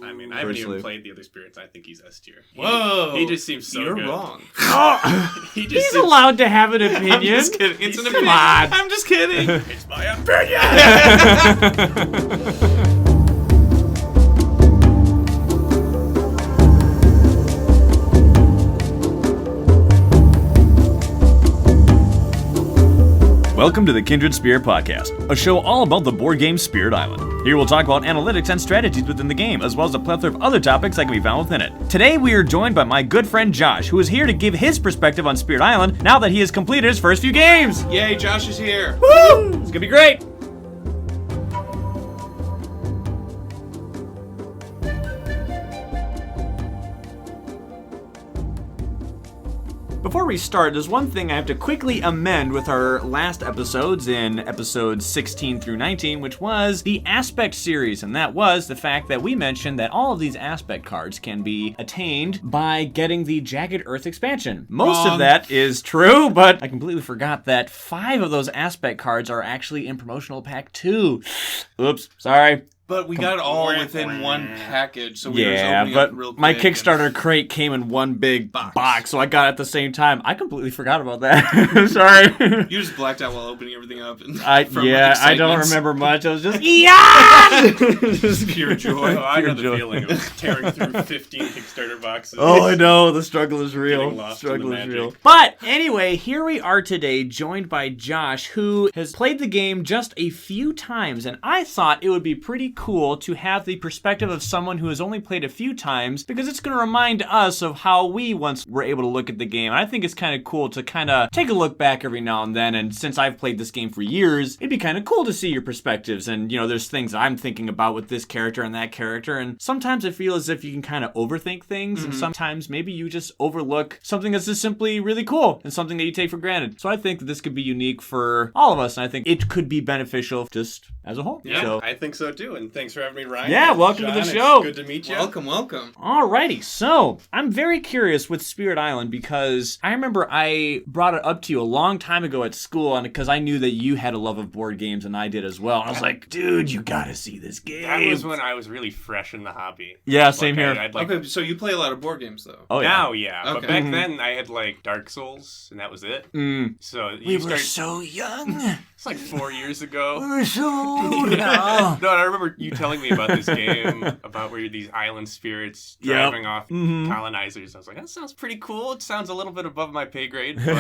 I mean, I haven't even played the other spirits. I think he's S tier. Whoa! He just seems so good. You're wrong. He's allowed to have an opinion. I'm just kidding. It's an opinion. Odd. I'm just kidding. It's my opinion! Welcome to the Kindred Spirit Podcast, a show all about the board game Spirit Island. Here we'll talk about analytics and strategies within the game, as well as a plethora of other topics that can be found within it. Today we are joined by my good friend Josh, who is here to give his perspective on Spirit Island now that he has completed his first few games. Yay, Josh is here. Woo! It's gonna be great. Before we start, there's one thing I have to quickly amend with our last episodes in episodes 16 through 19, which was the Aspect series, and that was the fact that we mentioned that all of these Aspect cards can be attained by getting the Jagged Earth expansion. Most of that is true, but I completely forgot that 5 of those Aspect cards are actually in Promotional Pack 2. Oops, sorry. But we got it all within one package, so we were just opening up real quick. My Kickstarter crate came in one big box, so I got it at the same time. I completely forgot about that. Sorry. You just blacked out while opening everything up. I don't remember much. I was just, yeah! Just pure joy. Oh, I know the feeling of tearing through 15 Kickstarter boxes. Oh, I know. The struggle is real. Lost Struggle in the is magic. real. But anyway, here we are today, joined by Josh, who has played the game just a few times, and I thought it would be pretty cool to have the perspective of someone who has only played a few times, because it's going to remind us of how we once were able to look at the game. And I think it's kind of cool to kind of take a look back every now and then, and since I've played this game for years, it'd be kind of cool to see your perspectives. And, you know, there's things I'm thinking about with this character and that character, and sometimes I feel as if you can kind of overthink things, and sometimes maybe you just overlook something that's just simply really cool and something that you take for granted. So I think that this could be unique for all of us, and I think it could be beneficial just as a whole. Yeah, so, I think so too, and thanks for having me, Ryan. Yeah, welcome to the show. It's good to meet you. Welcome. Alrighty, so I'm very curious with Spirit Island because I remember I brought it up to you a long time ago at school, and because I knew that you had a love of board games and I did as well. I was like, dude, you gotta see this game. That was when I was really fresh in the hobby. Yeah, same here. Okay, so you play a lot of board games, though. Oh, yeah. Now, yeah. Okay. But back then, I had like Dark Souls, and that was it. So We were so young. It's like 4 years ago. We were so old. No, I remember you telling me about this game about where you're these island spirits driving off colonizers. I was like, that sounds pretty cool. It sounds a little bit above my pay grade, but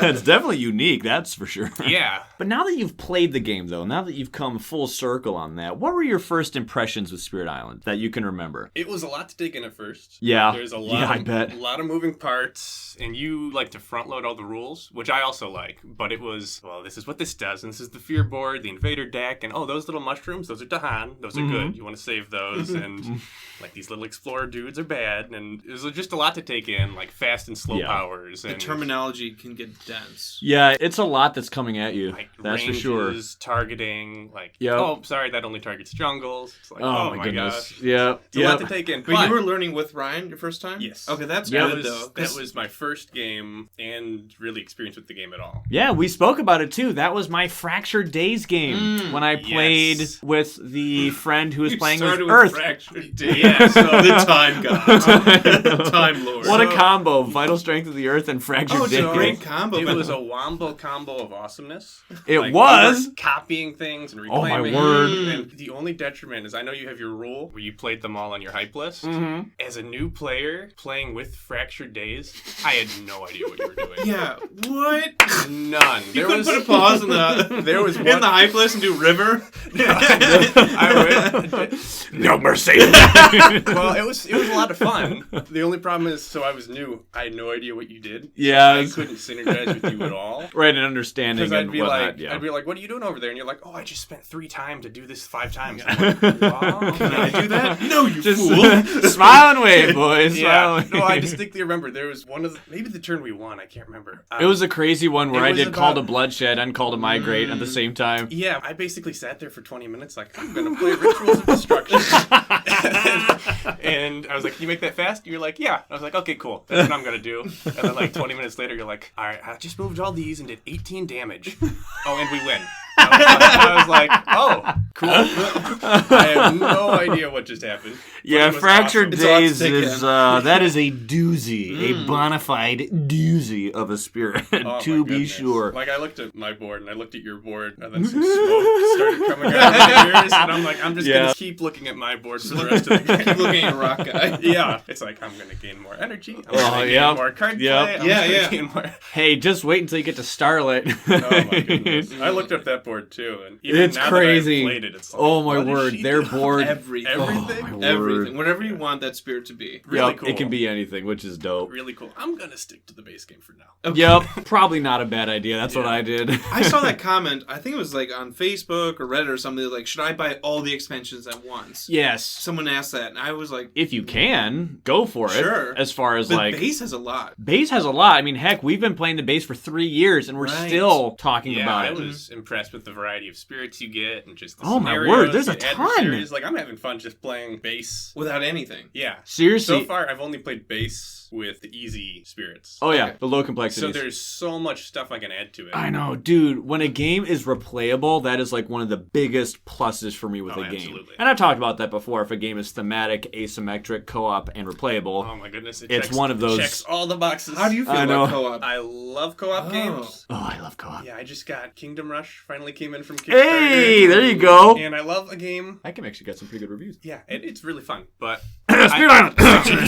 It's definitely unique, that's for sure. yeah. But now that you've played the game, though, now that you've come full circle on that, what were your first impressions with Spirit Island that you can remember? It was a lot to take in at first. Yeah. There's a lot, I bet. a lot of moving parts, and you like to front load all the rules, which I also like. But it was, well, this is what this does, and this is the fear board, the invader deck, and oh, those little mushrooms, those are Dahan, those are good. You want to save those, and like these little explorer dudes are bad, and it was just a lot to take in, like fast and slow powers. The And terminology can get dense. Yeah, it's a lot that's coming at you. like That's ranges, for sure. targeting, like, Yep. oh, sorry, that only targets jungles. It's like, Oh, oh my my goodness. gosh. Yeah. It's a lot to take in. But you were learning with Ryan your first time? Yes. Okay, that's Yeah. good, though. That was my first game and really experienced with the game at all. Yeah, we spoke about it too. That was my Fractured Days game when I played with the friend who was playing with Earth. Fractured Yeah, so the time god. Time lord. What a combo. Vital Strength of the Earth and Fractured Oh, it's Days. a great combo. it was a wombo combo of awesomeness. It Like, was? we were copying things and Oh, my reclaiming. word. And the only detriment is I know you have your rule where you played them all on your hype list. As a new player playing with Fractured Days, I had no idea what you were doing. Yeah, what? None. You couldn't put a pause in the There was in one. the hype list and do river? No mercy. Well, it was a lot of fun. The only problem is, so I was new. I had no idea what you did. Yeah. I couldn't synergize with you at all. Right, and understanding Because and I'd be whatnot, like, what are you doing over there? And you're like, oh, I just spent 3 time to do this 5 times. I'm like, wow, can I do that? No, you Just fool. smile and wave, boys. Smile Yeah. and No, I wave. distinctly remember there was one of maybe the turn we won. I can't remember. It was a crazy one where It I was did Call to about- Bloodshed and Call to Migrate at the same time. Yeah, I basically sat there for 20 minutes like, I'm going to play Rituals of Destruction. and I was like, can you make that fast? You're like, yeah. I was like, okay, cool. That's what I'm going to do. And then like 20 minutes later, you're like, all right, I just moved all these and did 18 damage. Oh, and we win. I was like, oh, cool. I have no idea what just happened. Yeah, Fractured awesome. Days is that is a doozy, a bona fide doozy of a spirit, Oh, to my be goodness. sure. Like, I looked at my board, and I looked at your board, and then some smoke started coming out of my ears, and I'm like, I'm just going to keep looking at my board for the rest of the game. Keep looking at Rock Guy. Yeah. It's like, I'm going to gain more energy. I'm going to gain more card play. I'm gonna gain more... Hey, just wait until you get to Starlit. Oh, my goodness. I looked at that board, too, and even It's now crazy. that I've played it, it's like, Oh, my what is word. she Their doing? board. Everything. Everything? Oh, my Everything. word. Whatever you want that spirit to be. Really Yep, cool. it can be anything, which is dope. Really cool. I'm going to stick to the base game for now. Okay. Yep, probably not a bad idea. That's what I did. I saw that comment. I think it was like on Facebook or Reddit or something. Like, should I buy all the expansions at once? Yes. Someone asked that, and I was like, If you can, go for it. Sure. As far as but like... base has a lot. Base has a lot. I mean, heck, we've been playing the base for 3 years, and we're Right. still talking Yeah, about I it. was impressed with the variety of spirits you get and just the Oh, my scenarios, word, there's a the ton. adversaries. Like, I'm having fun just playing base. Without anything. Yeah. Seriously. So far, I've only played base with the easy spirits. Oh, yeah, Okay. the low So complexities. there's so much stuff I can add to it. I know, dude. When a game is replayable, that is like one of the biggest pluses for me with Oh, a game. absolutely. And I've talked about that before. If a game is thematic, asymmetric, co-op, and replayable, Oh my goodness. It's one of those- Checks all the boxes. How do you feel I know. about co-op? I love co-op games. oh, I love co-op. Yeah, I just got Kingdom Rush. Finally came in from Kickstarter. Hey, there you go. And I love a game. I can actually get some pretty good reviews. Yeah, it's really fun. But Spirit Island.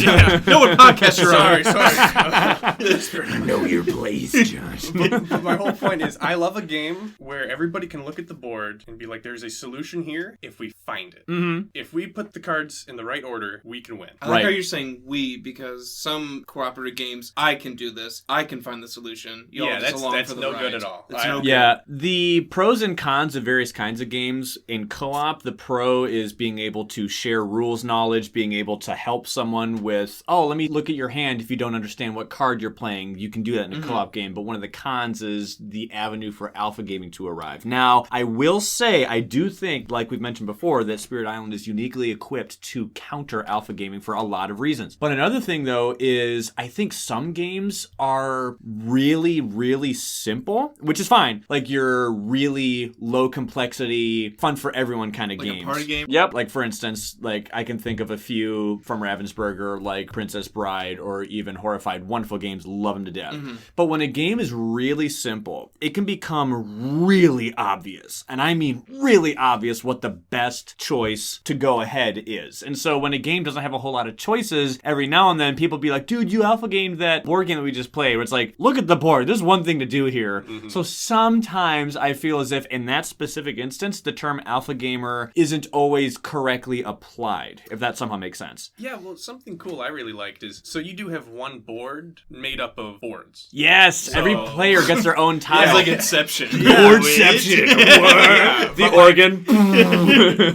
yeah. No what podcast you're on. Sorry. Know your place, Josh. But my whole point is, I love a game where everybody can look at the board and be like, there's a solution here if we find it. Mm-hmm. If we put the cards in the right order, we can win. I like Right. how you're saying we, because some cooperative games, I can do this. I can find the solution. Y'all Yeah, just that's along for the no ride. good at all. It's no good. Yeah, the pros and cons of various kinds of games in co-op, the pro is being able to share rules knowledge, being able to help someone with, oh, let me look at your hand if you don't understand what card you're playing. You can do that in a co-op game, but one of the cons is the avenue for alpha gaming to arrive. Now, I will say, I do think, like we've mentioned before, that Spirit Island is uniquely equipped to counter alpha gaming for a lot of reasons. But another thing, though, is I think some games are really, really simple, which is fine. Like your really low complexity, fun for everyone kind of Like a games. party game? Yep. Like for instance, like I can think of a few from Ravensburger, like Princess Bride or even Horrified. Wonderful games, love them to death. But when a game is really simple, it can become really obvious. And I mean really obvious what the best choice to go ahead is. And so when a game doesn't have a whole lot of choices, every now and then people be like, dude, you alpha gamed that board game that we just played. Where it's like, look at the board. There's one thing to do here. So sometimes I feel as if in that specific instance, the term alpha gamer isn't always correctly applied, if that somehow makes sense. Yeah, well, something cool I really liked is, so you do have one board made up of boards. Yes, every So- player gets their own tile. It's like Inception. Boardception. Yeah, The but, organ.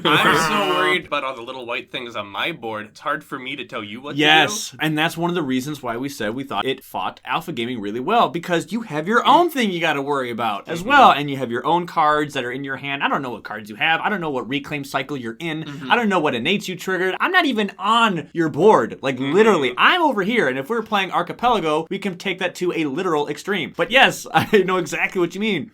I'm so worried about all the little white things on my board. It's hard for me to tell you what Yes, to and that's one of the reasons why we said we thought it fought alpha gaming really well, because you have your own thing you got to worry about as well, and you have your own cards that are in your hand. I don't know what cards you have. I don't know what reclaim cycle you're in. I don't know what innates you triggered. I'm not even on your board. Like literally, I'm over here, and if we're playing Archipelago, we can take that to a literal extreme. But yes, I know exactly what you mean,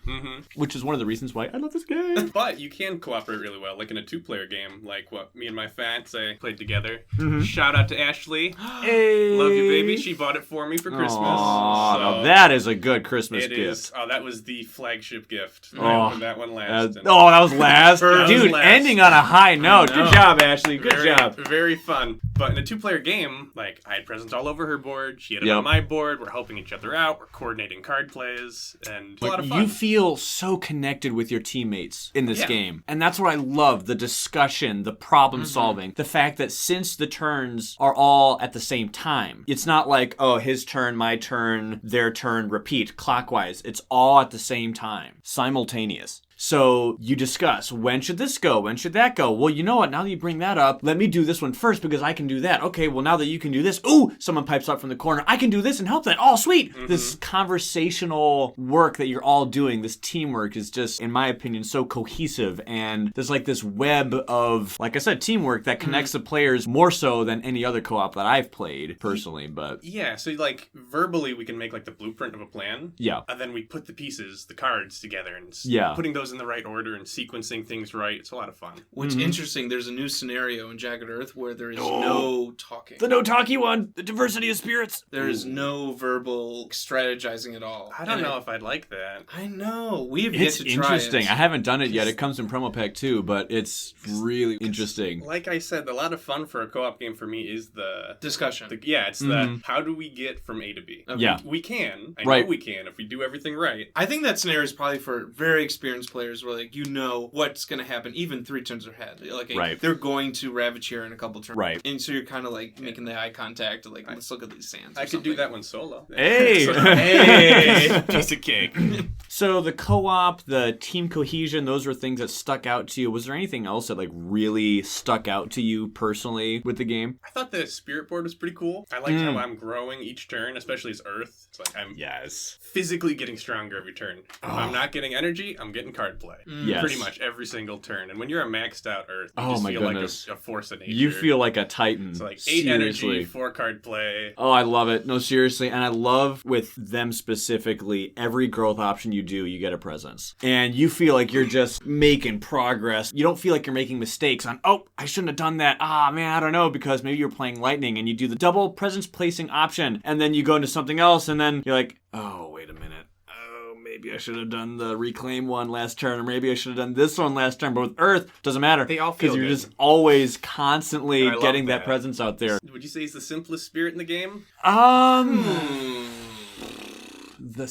which is one of the reasons why I love this game. do. But you can cooperate really well, like in a two-player game, like what me and my fiance played together. Shout out to Ashley. Hey. Love you, baby. She bought it for me for Christmas. Aw, So now that is a good Christmas it gift. is. Oh, that was the flagship gift. Oh. I opened that one last. and Oh, that was last. That was Dude, last. ending on a high note. I know. Good job, Ashley. Good very, job. Very fun. But in a two-player game, like, I had presents all over her board. She had it Yep. on my board. We're helping each other out. We're coordinating card plays. And it's a lot of fun. You feel so connected with your teammates in this Yeah. game. And that's what I love, the discussion, the problem solving, the fact that since the turns are all at the same time, it's not like, oh, his turn, my turn, their turn, repeat, clockwise. It's all at the same time, simultaneous. So you discuss, when should this go? When should that go? Well, you know what? Now that you bring that up, let me do this one first because I can do that. Okay, well, now that you can do this, ooh, someone pipes up from the corner. I can do this and help that. Oh, sweet. This conversational work that you're all doing, this teamwork is just, in my opinion, so cohesive. And there's like this web of, like I said, teamwork that connects the players more so than any other co-op that I've played personally. But Yeah, so, like, verbally we can make, like, the blueprint of a plan. yeah. And then we put the pieces, the cards together, and Yeah. putting those goes in the right order and sequencing things right. It's a lot of fun. What's interesting, there's a new scenario in Jagged Earth where there is no talking. The no talkie one. The diversity of spirits. There is no verbal strategizing at all. I don't know if I'd like that. I know. We have yet It's to try interesting. it. I haven't done it yet. It comes in promo pack too, but it's really interesting. Like I said, a lot of fun for a co-op game for me is the Discussion. it's the how do we get from A to B? Okay. Yeah. We can. I Right. know we can if we do everything right. I think that scenario is probably for very experienced players where, like, you know what's going to happen even 3 turns ahead. Like, Right. they're going to Ravage here in a couple turns. Right. And so you're kind of, like, making the eye contact, like, let's look at these sands. I could do that one solo. Hey! Hey! Piece of cake. So the co-op, the team cohesion, those were things that stuck out to you. Was there anything else that like really stuck out to you personally with the game? I thought the spirit board was pretty cool. I liked how I'm growing each turn, especially as Earth. It's like I'm physically getting stronger every turn. If I'm not getting energy, I'm getting card play. Yes. Pretty much every single turn. And when you're a maxed out Earth, you Oh just my feel goodness. like a force of nature. You feel like a titan. it's like 8 Seriously. energy, 4 card play. Oh, I love it. No, seriously. And I love with them specifically, every growth option you do, you get a presence. And you feel like you're just making progress. You don't feel like you're making mistakes on, oh, I shouldn't have done that. Ah, man, I don't know, because maybe you're playing lightning and you do the double presence placing option. And then you go into something else and then you're like, oh, wait a minute. Oh, maybe I should have done the reclaim one last turn, or maybe I should have done this one last turn. But with Earth, doesn't matter. They all feel because you're good. just always constantly And I love getting that that. presence out there. Would you say he's the simplest spirit in the game? The I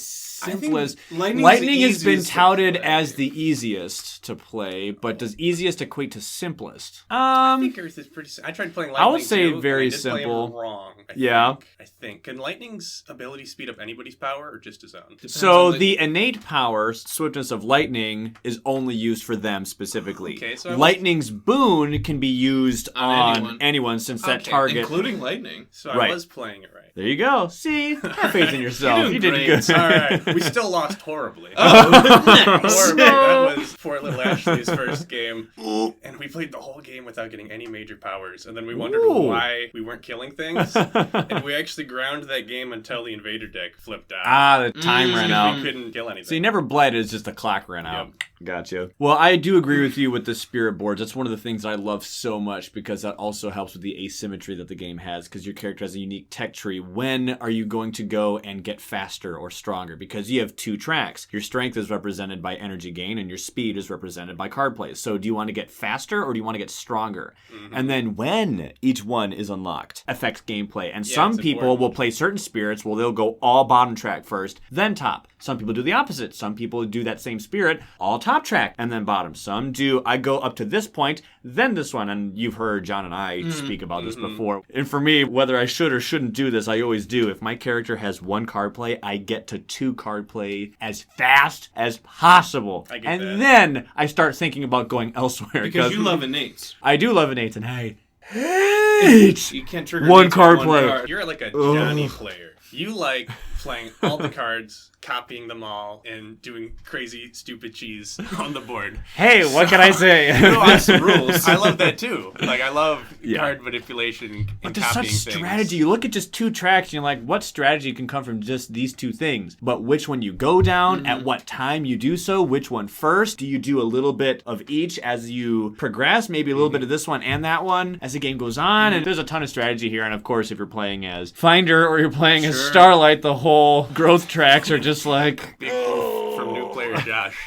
think simplest. lightning's Lightning the has been easiest to touted play. as the easiest to play, but does easiest equate to simplest? I think Earth is pretty. I tried playing lightning. I would say too, but very I did play him simple. wrong. Yeah. I think. Can lightning's ability speed up anybody's power or just his own? So on the innate power, swiftness of lightning, is only used for them specifically. Okay, so I was- Lightning's boon can be used On on anyone since that Okay, target. Including lightning. So Right. I was playing it right. There you go. See? Have faith in yourself. You're You doing did great. good. All right, we still lost horribly. Nice. Horribly. That was poor little Ashley's first game, and we played the whole game without getting any major powers. And then we wondered Ooh. why we weren't killing things, and we actually ground that game until the invader deck flipped out. The time ran We out. couldn't kill anything. So you never bled, it's just the clock ran out. Gotcha. Well, I do agree with you with the spirit boards. That's one of the things I love so much because that also helps with the asymmetry that the game has because your character has a unique tech tree. When are you going to go and get faster or stronger? Because you have 2 tracks. Your strength is represented by energy gain and your speed is represented by card plays. So do you want to get faster or do you want to get stronger? And then when each one is unlocked affects gameplay. And some it's people important. will play certain spirits, well, they'll go all bottom track first, then top. Some people do the opposite. Some people do that same spirit, all top track, and then bottom. Some do, I go up to this point, then this one. And you've heard John and I speak about this before. And for me, whether I should or shouldn't do this, I always do. If my character has 1 card play, I get to 2 card play as fast as possible. I get and that. then I start thinking about going elsewhere. Because you love innates. I do love innates, and I hate You can't trigger One innates card with play. card. You're like a Johnny player. You like playing all the cards, copying them all, and doing crazy, stupid cheese on the board. Hey, what can I say? No, I have some rules. I love that too. Like, I love Yeah. card manipulation and But there's copying such things. strategy. You look at just 2 tracks and you're like, what strategy can come from just these 2 things? But which one you go down, at what time you do so, which one first? Do you do a little bit of each as you progress? Maybe a little bit of this one and that one as the game goes on. And there's a ton of strategy here. And of course, if you're playing as Finder or you're playing as Starlight, the whole growth tracks are just like... Big from new player Josh.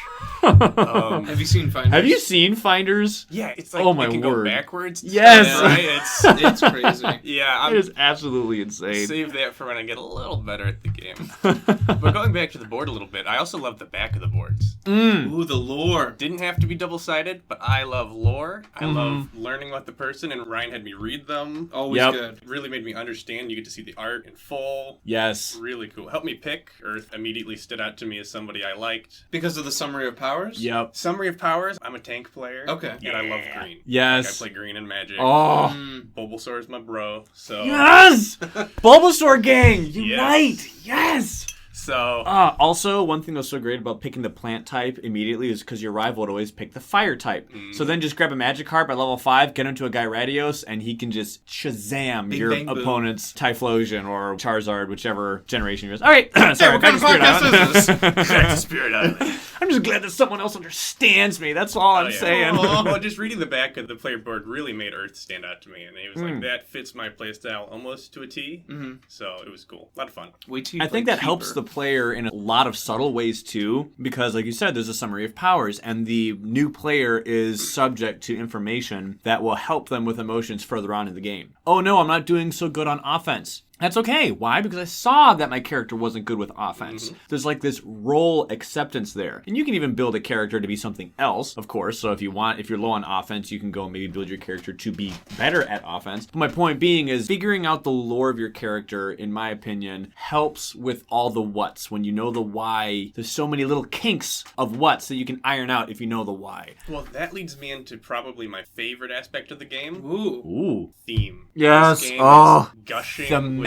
Have you seen Finders? Have you seen Finders? Yeah, it's like Oh my it can word. go backwards. Yes. Right? It's crazy. Yeah, It is absolutely insane. Save that for when I get a little better at the game. But going back to the board a little bit, I also love the back of the boards. Ooh, the lore. Didn't have to be double-sided, but I love lore. I love learning about the person, and Ryan had me read them. Always Yep. good. Really made me understand. You get to see the art in full. Yes. Really cool. Helped me pick. Earth immediately stood out to me as somebody I liked. Because of the summary of powers? Yep. Summary of powers, I'm a tank player. Okay. And I love green. Yes. Like, I play green in Magic. Oh. Bulbasaur is my bro, so... Yes! Bulbasaur gang, unite! Yes! So Also, one thing that's so great about picking the plant type immediately is because your rival would always pick the fire type. So then just grab a magic card by level 5, get into a Gyarados, and he can just Shazam Bing, your bang, boom. opponent's Typhlosion or Charizard, whichever generation yours. All right, sorry, what kind of podcast is this? back to Spirit Island. I'm just glad that someone else understands me. That's all I'm saying. Well, just reading the back of the player board really made Earth stand out to me, and it was like that fits my playstyle almost to a T. So it was cool, a lot of fun. I think that helps the player in a lot of subtle ways too, because like you said, there's a summary of powers, and the new player is subject to information that will help them with emotions further on in the game. Oh no, I'm not doing so good on offense. That's okay. Why? Because I saw that my character wasn't good with offense. There's like this role acceptance there. And you can even build a character to be something else, of course. So if you're low on offense, you can go and maybe build your character to be better at offense. But my point being is figuring out the lore of your character, in my opinion, helps with all the whats. When you know the why, there's so many little kinks of whats that you can iron out if you know the why. Well, that leads me into probably my favorite aspect of the game. Ooh. Theme. Yes. This game Oh. is gushing Thematic.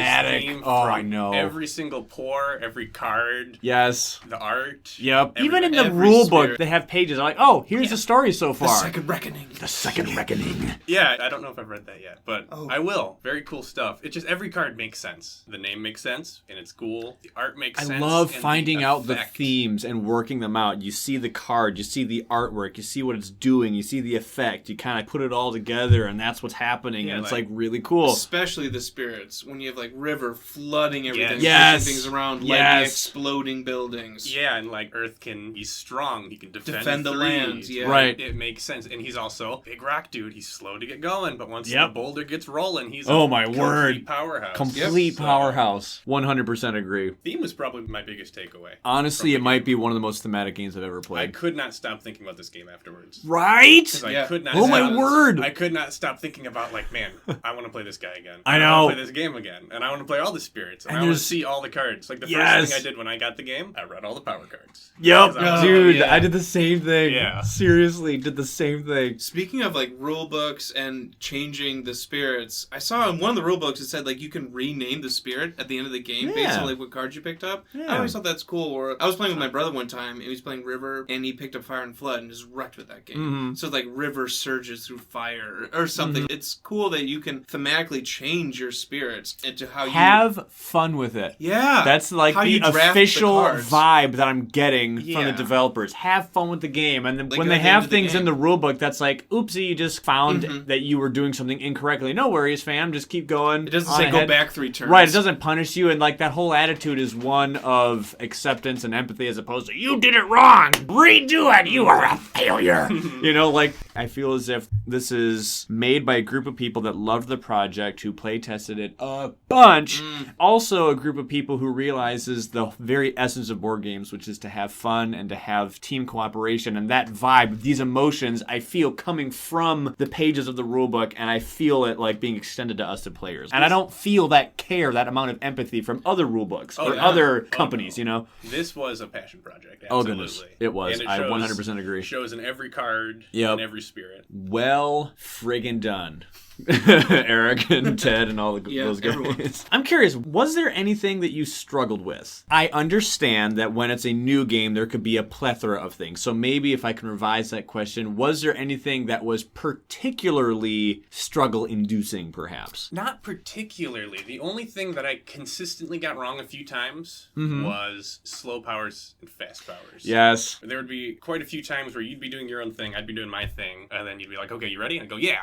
with theme Oh, from I know. every single pore, every card, Yes. the art. Yep. Even in the Every rule book, spirit. they have pages. I'm like, oh, here's the story so The far. Second Reckoning. The Second Reckoning. Yeah, I don't know if I've read that yet, but Oh. I will. Very cool stuff. It just, every card makes sense. The name makes sense, and it's cool. The art makes I sense. love and finding out the effect. themes and working them out. You see the card, you see the artwork, you see what it's doing, you see the effect. You kind of put it all together, and that's what's happening, Yeah, and it's like- like really cool. Especially the spirits. When you have like river flooding everything, Yes. pushing things around, Yes. lightning exploding buildings. Yeah, and like Earth can be strong. He can Defend the three. lands, yeah. Right. It makes sense. And he's also big rock dude. He's slow to get going, but once Yep. the boulder gets rolling, he's Oh, a my complete word. powerhouse. Complete So, powerhouse. 100% agree. Theme was probably my biggest takeaway. Honestly, from it the might game. be one of the most thematic games I've ever I played. could not stop thinking about this game afterwards. Right? 'Cause I Yeah. could not Oh my stop- word. I could not stop thinking about like, man, I want to play this guy again. I want know. to play this game again, and I want to play all the spirits, and And I want to there's- see all the cards. Like the Yes. first thing I did when I got the game, I read all the power cards. Yep, Because I was dude, yeah. I did the same thing. Yeah. Seriously, did the same thing. Speaking of like rule books and changing the spirits, I saw in one of the rule books it said like you can rename the spirit at the end of the game based Yeah. on like what cards you picked up. Yeah. I always thought that's cool. Or I was playing with my brother one time and he was playing River and he picked up Fire and Flood and just wrecked with that game. Mhm. So like River surges through fire or something. It's cool that you can thematically change your spirits into how you Have fun with it. Yeah. That's like how the you draft the official cards. vibe that I'm getting from the Yeah. developers. Have fun with the game. And then Like when at they the end have of the things in game. the rulebook that's like, oopsie, you just found that you were doing something incorrectly. No worries, fam. Just keep going. It doesn't on say go ahead. back 3 turns. Right, it doesn't punish you, and like that whole attitude is one of acceptance and empathy as opposed to you did it wrong, redo it, you are a failure. You know, like I feel as if this is made by a group of people that loved the project, who play tested it a bunch. Also a group of people who realizes the very essence of board games, which is to have fun and to have team cooperation, and that vibe, these emotions I feel coming from the pages of the rulebook, and I feel it like being extended to us the players. And I don't feel that care, that amount of empathy from other rulebooks or yeah. other Oh, companies, no. you know? This was a passion project. Oh, Absolutely. goodness. It was. And I 100% agree. Shows in every card, Yep. in every spirit. Well friggin' done. Eric and Ted and all those guys. everyone. I'm curious, was there anything that you struggled with? I understand that when it's a new game, there could be a plethora of things. So maybe if I can revise that question, was there anything that was particularly struggle-inducing, perhaps? Not particularly. The only thing that I consistently got wrong a few times Mm-hmm. was slow powers and fast powers. Yes. There would be quite a few times where you'd be doing your own thing, I'd be doing my thing, and then you'd be like, okay, you ready? And I'd go, yeah.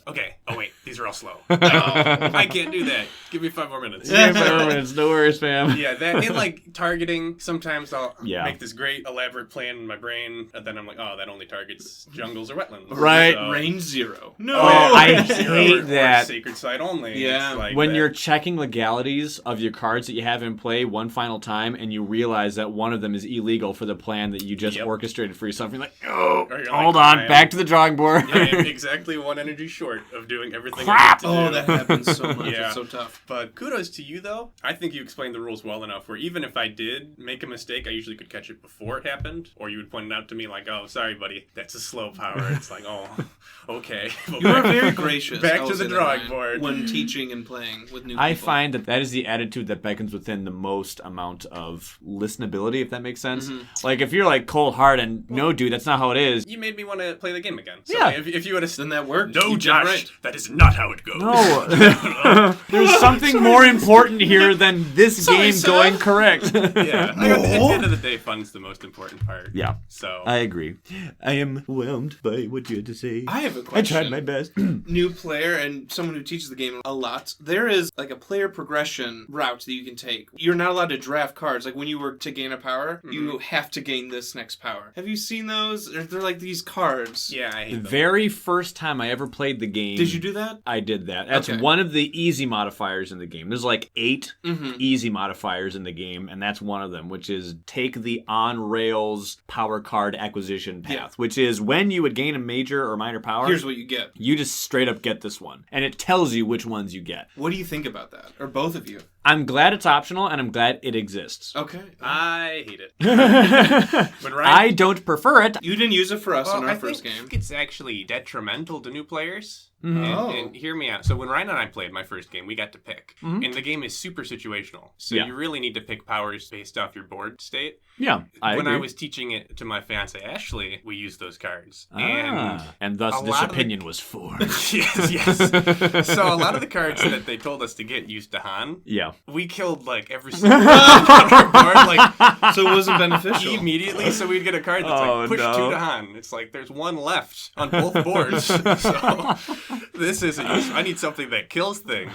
Okay. Oh, wait, these are all slow. I can't do that. Give me 5 more minutes. Yeah, 5 more minutes. No worries, fam. Yeah, that and like targeting. Sometimes I'll Yeah. make this great elaborate plan in my brain, and then I'm like, oh, that only targets jungles or wetlands. Right. So, Range 0. No. Oh, I zero hate or that. sacred side only. Yeah. It's like When that. you're checking legalities of your cards that you have in play one final time, and you realize that one of them is illegal for the plan that you just Yep. orchestrated for yourself, you're like, oh, Or you're hold like, on, I am- back to the drawing board. I am exactly 1 energy short of doing doing everything Crap! I need to Oh, do. that happens so much. Yeah. It's so tough. But kudos to you, though. I think you explained the rules well enough where even if I did make a mistake, I usually could catch it before it happened. Or you would point it out to me like, oh, sorry, buddy, that's a slow power. It's like, oh, okay. You are very gracious. Back I will to the say that, drawing Ryan, board. when teaching and playing with new people. I find that is the attitude that beckons within the most amount of listenability, if that makes sense. Like, if you're like cold hard and no, dude, that's not how it is. You made me want to play the game again. So Yeah. if you would have Then that worked. no, You did Josh, right. that is not how it goes. No. There's something more important here than this Sorry, game sir. going correct. Yeah. At the end of the day, fun's the most important part. Yeah. So I agree. I am whelmed by what you had to say. I have a I question. tried my best. New player and someone who teaches the game a lot, there is like a player progression route that you can take. You're not allowed to draft cards. Like when you were to gain a power, you have to gain this next power. Have you seen those? They're like these cards. yeah, I The hate them. very first time I ever played the game. Did you do that? I did that. That's Okay. one of the easy modifiers in the game. There's like 8 Mm-hmm. easy modifiers in the game, and that's one of them, which is take the on-rails power card acquisition path, Yeah. which is when you would gain a major or minor power, Here's what you get. you just straight up get this one. And it tells you which ones you get. What do you think about that? Or both of you? I'm glad it's optional, and I'm glad it exists. Okay. I hate it. When Ryan, I don't prefer it. You didn't use it for us well, in our I first think game. it's actually detrimental to new players. Mhm. Oh. And hear me out. So when Ryan and I played my first game, we got to pick. And the game is super situational. So Yeah. you really need to pick powers based off your board state. Yeah, I when agree. I was teaching it to my fiance Ashley, we used those cards. And And thus a this lot of the- opinion was formed. yes. So a lot of the cards that they told us to get used to Han. Yeah. We killed like every single one on our board, like So it wasn't beneficial. immediately. So we'd get a card that's Oh, like push no. 2 to Han. It's like there's one left on both boards. So this isn't useful. I need something that kills things.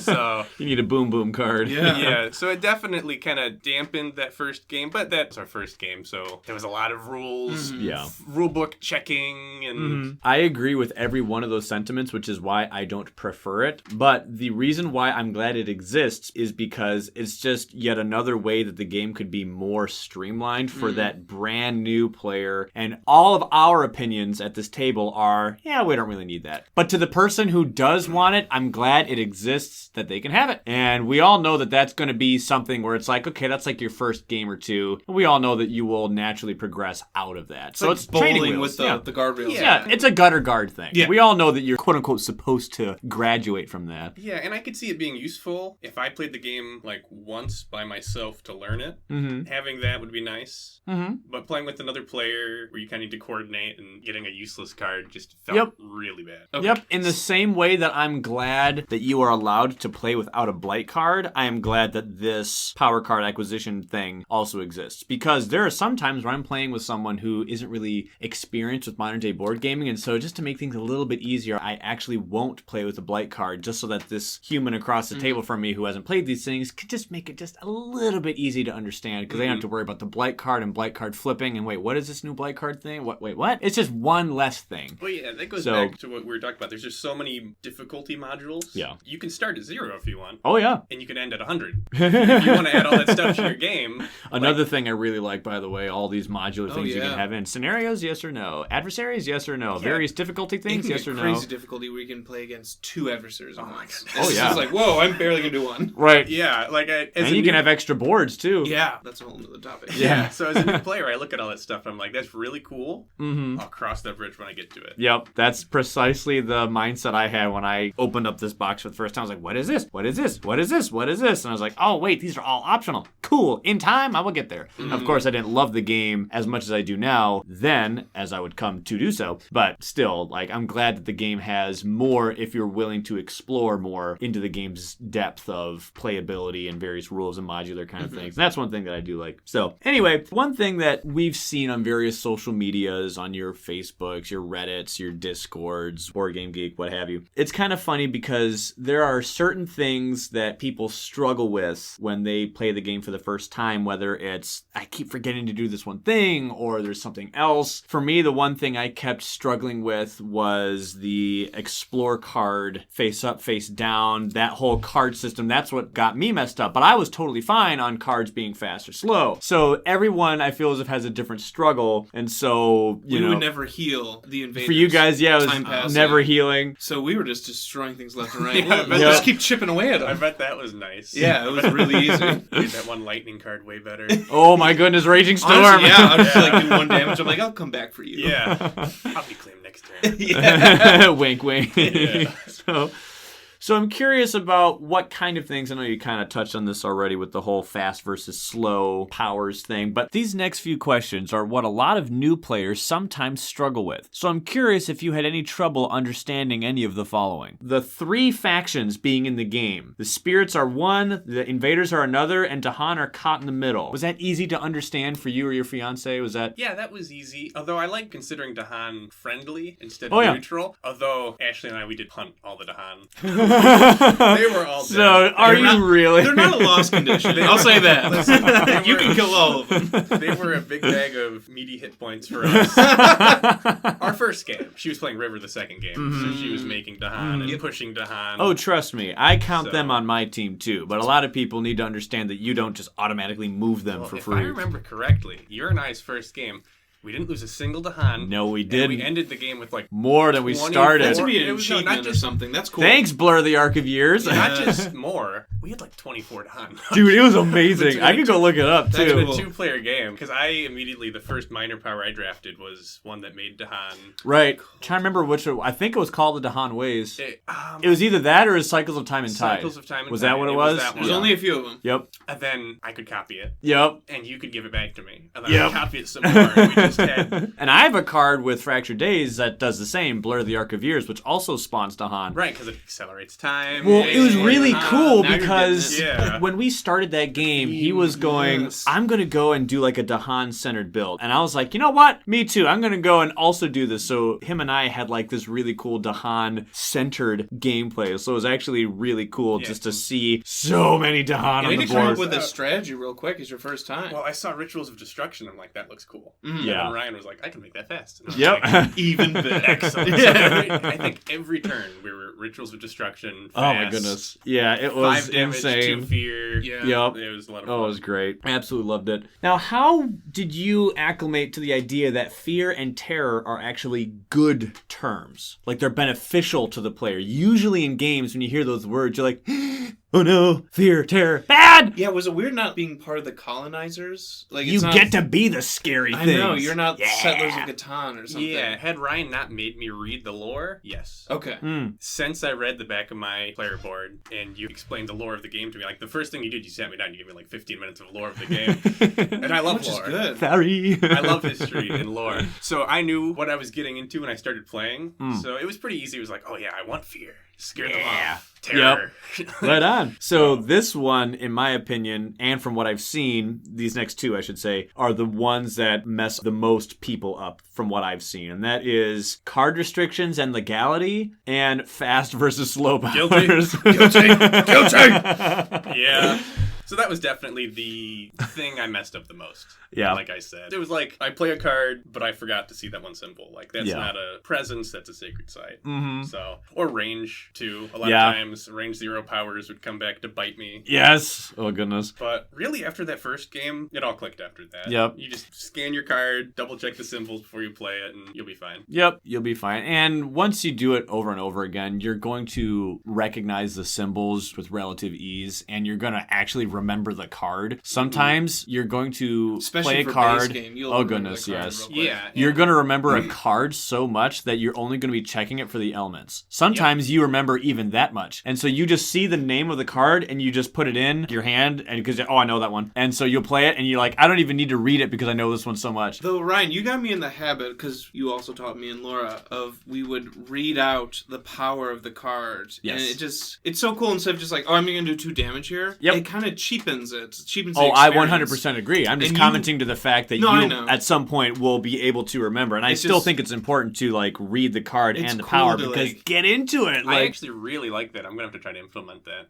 So You need a boom boom card. Yeah. yeah, so it definitely kind of dampened that first game, but that's our first game, so there was a lot of rules, Yeah. rule book checking, and I agree with every one of those sentiments, which is why I don't prefer it. But the reason why I'm glad it exists is because it's just yet another way that the game could be more streamlined for that brand new player. And all of our opinions at this table are, yeah, we don't really need that. But to the person who does want it, I'm glad it exists, that they can have it. And we all know that that's going to be something where it's like, okay, that's like your first game or two. And we all know that you will naturally progress out of that. So like it's training bowling wheels. with the guardrails. Yeah, it's a gutter guard thing. Yeah. We all know that you're quote unquote supposed to graduate from that. yeah, and I could see it being useful if I played the game like once by myself to learn it. Mm-hmm. Having that would be nice. Mm-hmm. But playing with another player where you kind of need to coordinate and getting a useless card just felt Yep. really bad. Okay. Yep. In the same way that I'm glad that you are allowed to play without a blight card, I am glad that this power card acquisition thing also exists. Because there are some times where I'm playing with someone who isn't really experienced with modern day board gaming, and so just to make things a little bit easier, I actually won't play with a blight card just so that this human across the table from me who hasn't played these things could just make it just a little bit easy to understand, because they don't have to worry about the blight card and blight card flipping and wait, what is this new blight card thing? Wait, what? It's just one less thing. Well, yeah, that goes So- back to what we were talking about. There's just so many difficulty modules. Yeah. You can start at 0 if you want. Oh yeah. And you can end at 100. If you want to add all that stuff to your game. Another thing I really like, by the way, all these modular things you yeah. can have in scenarios, yes or no. Adversaries, yes or no. Various difficulty You things, can yes get or no. crazy difficulty where you can play against 2 adversaries at once. Oh, yeah. It's like, whoa, I'm barely gonna do one. Right. Yeah, like And you can have extra boards too. Yeah, that's a whole nother topic. Yeah. So as a new player, I look at all that stuff and I'm like, that's really cool. Mm-hmm. I'll cross that bridge when I get to it. Yep, that's precisely the mindset I had when I opened up this box for the first time. I was like, what is this? What is this? What is this? What is this? And I was like, oh, wait, these are all optional. Cool. In time, I will get there. Of course, I didn't love the game as much as I do now then, as I would come to do so. But still, like, I'm glad that the game has more if you're willing to explore more into the game's depth of playability and various rules and modular kind of things. And that's one thing that I do like. So anyway, one thing that we've seen on various social medias, on your Facebooks, your Reddits, your Discords, Board Game Geek, what have you, it's kind of funny because there are certain things that people struggle with when they play the game for the the first time, whether it's I keep forgetting to do this one thing or there's something else. For me, the one thing I kept struggling with was the explore card, face up, face down, that whole card system. That's what got me messed up. But I was totally fine on cards being fast or slow. So everyone, I feel as if has a different struggle. And so, we would never heal the invaders. For you guys, yeah, it was never healing. So we were just destroying things left and right. Just keep chipping away at them. I bet that was nice. Yeah, it was really easy. Made that one lightning card way better. Oh my goodness, Raging Storm. Honestly, yeah, I'll just like do 1 damage. I'm like, I'll come back for you. Yeah. I'll be claimed next turn. Wink, wink. Yeah. So I'm curious about what kind of things, I know you kind of touched on this already with the whole fast versus slow powers thing, but these next few questions are what a lot of new players sometimes struggle with. So I'm curious if you had any trouble understanding any of the following. The 3 factions being in the game. The spirits are one, the invaders are another, and Dahan are caught in the middle. Was that easy to understand for you or your fiance? Was that... Yeah, that was easy. Although I like considering Dahan friendly instead of neutral. Although Ashley and I, we did hunt all the Dahan. They were all dead. So, are you really? They're not a lost condition. I'll say that. Listen, you can kill all of them. They were a big bag of meaty hit points for us. Our first game, she was playing River the second game. So she was making Dahan and pushing Dahan. Oh, trust me. I count them on my team too. But a lot of people need to understand that you don't just automatically move them for free. If I remember correctly, your and I's first game, we didn't lose a single Dahan. No, we didn't. We ended the game with like more than we started. That would be an achievement or something. That's cool. Thanks, Blur the Arc of Years. Not just more. We had like 24 Dahan. Dude, it was amazing. I could go look it up too. That's a 2-player game because I immediately, the first minor power I drafted was one that made Dahan. Right. Trying to remember which. I think it was called the Dahan Ways. It was either that or it was Cycles of Time and Tide. Cycles of Time and Tide. Was that what it was? There's only a few of them. Yep. And then I could copy it. Yep. And you could give it back to me. And then I could copy it some more. And we just had... And I have a card with Fractured Days that does the same, Blur the Arc of Years, which also spawns Dahan. Right, because it accelerates time. Well, it was really cool because Yeah. when we started that game, he was going, I'm going to go and do like a Dahan-centered build. And I was like, you know what? Me too. I'm going to go and also do this. So him and I had like this really cool Dahan-centered gameplay. So it was actually really cool just to see so many Dahan on the board. You need to come up with a strategy real quick. It's your first time. Well, I saw Rituals of Destruction. I'm like, that looks cool. Yeah. And Ryan was like, I can make that fast. Yep. Like, even better. Excellent. Yeah. I think every turn we were Rituals of Destruction. Fast, oh my goodness. Yeah, it was 5 damage, insane. 2 fear. Yeah. Yep. It was a lot of fun. Oh, it was great. I absolutely loved it. Now, how did you acclimate to the idea that fear and terror are actually good terms? Like they're beneficial to the player. Usually in games, when you hear those words, you're like, oh no, fear, terror, bad! Yeah, was it weird not being part of the colonizers? Like you get to be the scary thing. I know, you're not settlers of Catan or something. Yeah, had Ryan not made me read the lore, yes. Okay. Since I read the back of my player board and you explained the lore of the game to me, like the first thing you did, you sat me down, you gave me like 15 minutes of lore of the game. And I love Which lore. is good. Sorry. I love history and lore. So I knew what I was getting into when I started playing. So it was pretty easy. It was like, oh yeah, I want fear. Scare them off. Terror. Yep. Right on. So this one, in my opinion, and from what I've seen, these next two, I should say, are the ones that mess the most people up from what I've seen. And that is card restrictions and legality and fast versus slow powers. Guilty. Yeah. So that was definitely the thing I messed up the most. Yeah. Like I said. It was like, I play a card, but I forgot to see that one symbol. Like, that's not a presence, that's a sacred site. So, or range, too. A lot of times, range 0 powers would come back to bite me. Yes. Oh, goodness. But really, after that first game, it all clicked after that. Yep. You just scan your card, double check the symbols before you play it, and you'll be fine. Yep, you'll be fine. And once you do it over and over again, you're going to recognize the symbols with relative ease, and you're going to actually remember the card. Sometimes you're going to play a card. Oh goodness, yes. Yeah. You're going to remember a card so much that you're only going to be checking it for the elements. Sometimes you remember even that much. And so you just see the name of the card and you just put it in your hand and because I know that one. And so you'll play it and you're like, I don't even need to read it because I know this one so much. Though Ryan, you got me in the habit because you also taught me and Laura of we would read out the power of the card. Yes. And it's so cool instead of just like, oh, I'm going to do 2 damage here. Yep. It kind of cheapens it. It cheapens the Oh, I experience. 100% agree. I'm just And commenting to the fact that I you, know. at some point, will be able to remember. And I It's still just- think it's important to, like, read the card It's and the cool power to, because like- get into it. I Like, actually really like that. I'm gonna have to try to implement that.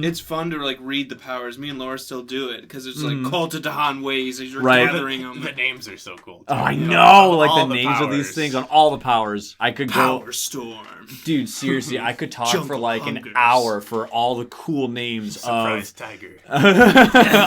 It's fun to like read the powers. Me and Laura still do it because it's like call to Dahan ways as you're Right. gathering them. The names are so cool. Too. oh, I You know, like all the names of these powers. things on all the powers. I could go, Power Storm. dude. Seriously, I could talk for Jungle like Hungers. an hour for all the cool names Surprise tiger. of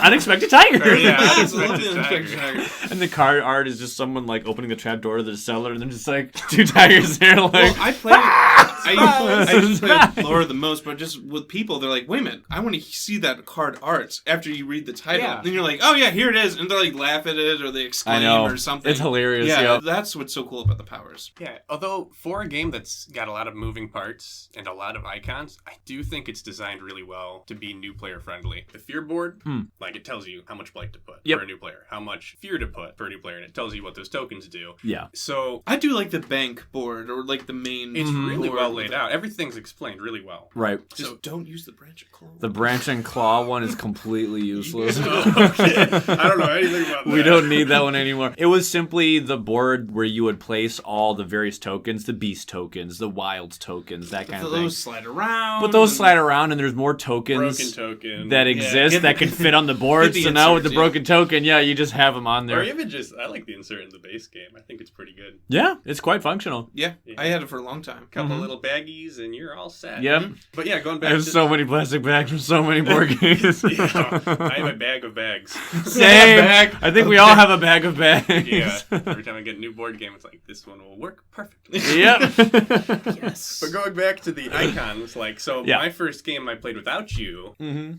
Unexpected Tiger. Yeah, I Unexpected love the Tiger. Unexpected Tiger. And the card art is just someone like opening the trap door to the cellar, and then just like two tigers there, like. Well, I play. I usually play Surprise! with Laura the most, but just with people, they're like, "Wait a minute, I want to see that card art." After you read the title, Yeah. then you're like, "Oh yeah, here it is," and they're like, laugh at it or they exclaim I know. or something. It's hilarious. Yeah, Yep. that's what's so cool about the powers. Yeah, although for a game that's got a lot of moving parts and a lot of icons, I do think it's designed really well to be new player friendly. The fear board, like it tells you how much blight to put Yep. for a new player, how much fear to put for a new player, and it tells you what those tokens do. Yeah. So I do like the bank board or like the main. it's really board well with laid the- out. Everything's explained really well. Right. Just So- don't use the branch of claw. The branch and claw one is completely useless. Okay. I don't know anything about that. We don't need that one anymore. It was simply the board where you would place all the various tokens, the beast tokens, the wild tokens, that kind of thing. Those slide around. But those and- slide around, and there's more tokens Broken token. that Yeah, exist get that the- can fit on the board. get the So now with the inserts, yeah. broken token, yeah, you just have them on Or there. even just, I like the insert in the base game. I think it's pretty good. Yeah, it's quite functional. Yeah, I had it for a long time. Couple little baggies and you're all set. Yep. But yeah, going I back have to so many plastic bags from so many board games. yeah, I have a bag of bags. Same. Bag I think we of all bags. have a bag of bags. Yeah. Every time I get a new board game, it's like this one will work perfectly. Yep. Yes. But going back to the icons, like so, Yeah. my first game I played without you,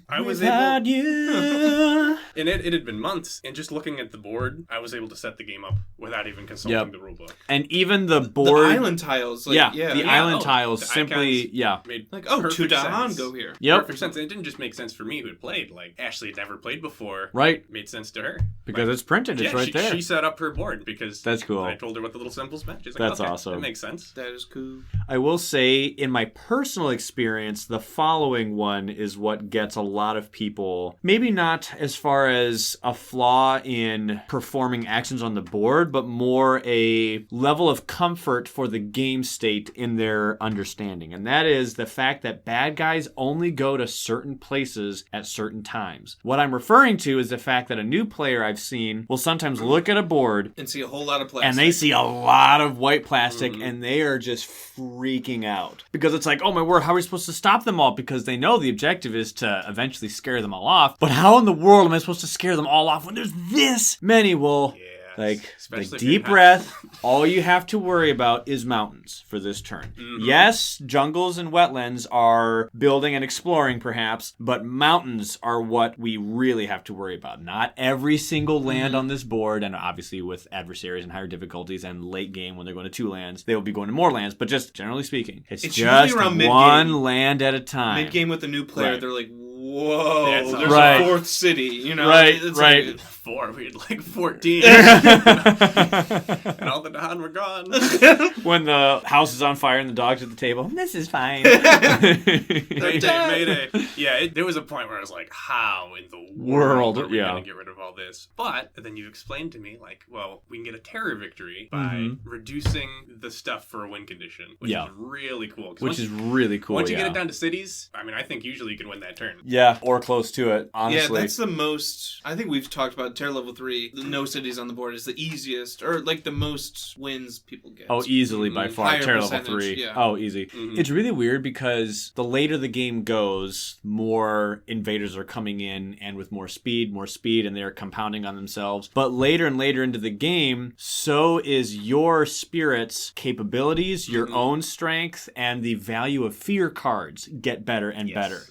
I was Without able, you. and it had been months, and just looking at the board, I was able to set the game up without even consulting Yep. the rulebook. And even the The board. island tiles. Like, yeah, yeah. the Yeah, island oh, tiles the simply, icons. yeah. Made Like, oh, to perfect Dahan, sense. go here. Yep. Perfect sense. And it didn't just make sense for me who had played. Like Ashley had never played before. Right. It made sense to her. Because Like, it's printed. It's yeah, right she, there. She set up her board because That's cool. I told her what the little symbols meant. She's like, That's okay, awesome. That makes sense. That is cool. I will say, in my personal experience, the following one is what gets a lot of people, maybe not as far as a flaw in performing actions on the board, but more a level of comfort for the game state in their understanding. And that is the fact that bad guys only go to certain places at certain times. What I'm referring to is the fact that a new player I've seen will sometimes look at a board And see a whole lot of plastic. and they see a lot of white plastic and they are just freaking out. Because it's like, oh my word, how are we supposed to stop them all? Because they know the objective is to eventually scare them all off. But how in the world am I supposed to scare them all off when there's this many? Well, Yeah. like, Especially if deep you're breath. All you have to worry about is mountains for this turn. Yes, jungles and wetlands are building and exploring perhaps, but mountains are what we really have to worry about. Not every single land on this board, and obviously with adversaries and higher difficulties and late game when they're going to 2 lands, they will be going to more lands, but just generally speaking, it's It's just usually around mid-game. one land at a time. Mid game with a new player, Right. they're like, whoa, That's there's right. a fourth city, you know? Right, It's right. Like, 4, we had like 14. And all the Dahan were gone. When the house is on fire and the dog's at the table, this is fine. Mayday. Yeah, there was a point where I was like, how in the World, world are we yeah. going to get rid of all this? But then you explained to me, like, well, we can get a terror victory by reducing the stuff for a win condition, which Yeah. is really cool. 'Cause Which once- is really cool. Once you yeah. get it down to cities, I mean, I think usually you can win that turn. Yeah, or close to it, yeah, honestly. that's the most. I think we've talked about Terror Level 3. The no cities on the board is the easiest, or like the most wins people get. Oh, easily by far. Higher Terror level percentage, 3. yeah. Oh, easy. It's really weird because the later the game goes, more invaders are coming in and with more speed, and they're compounding on themselves. But later and later into the game, so is your spirit's capabilities, your own strength, and the value of fear cards get better and better.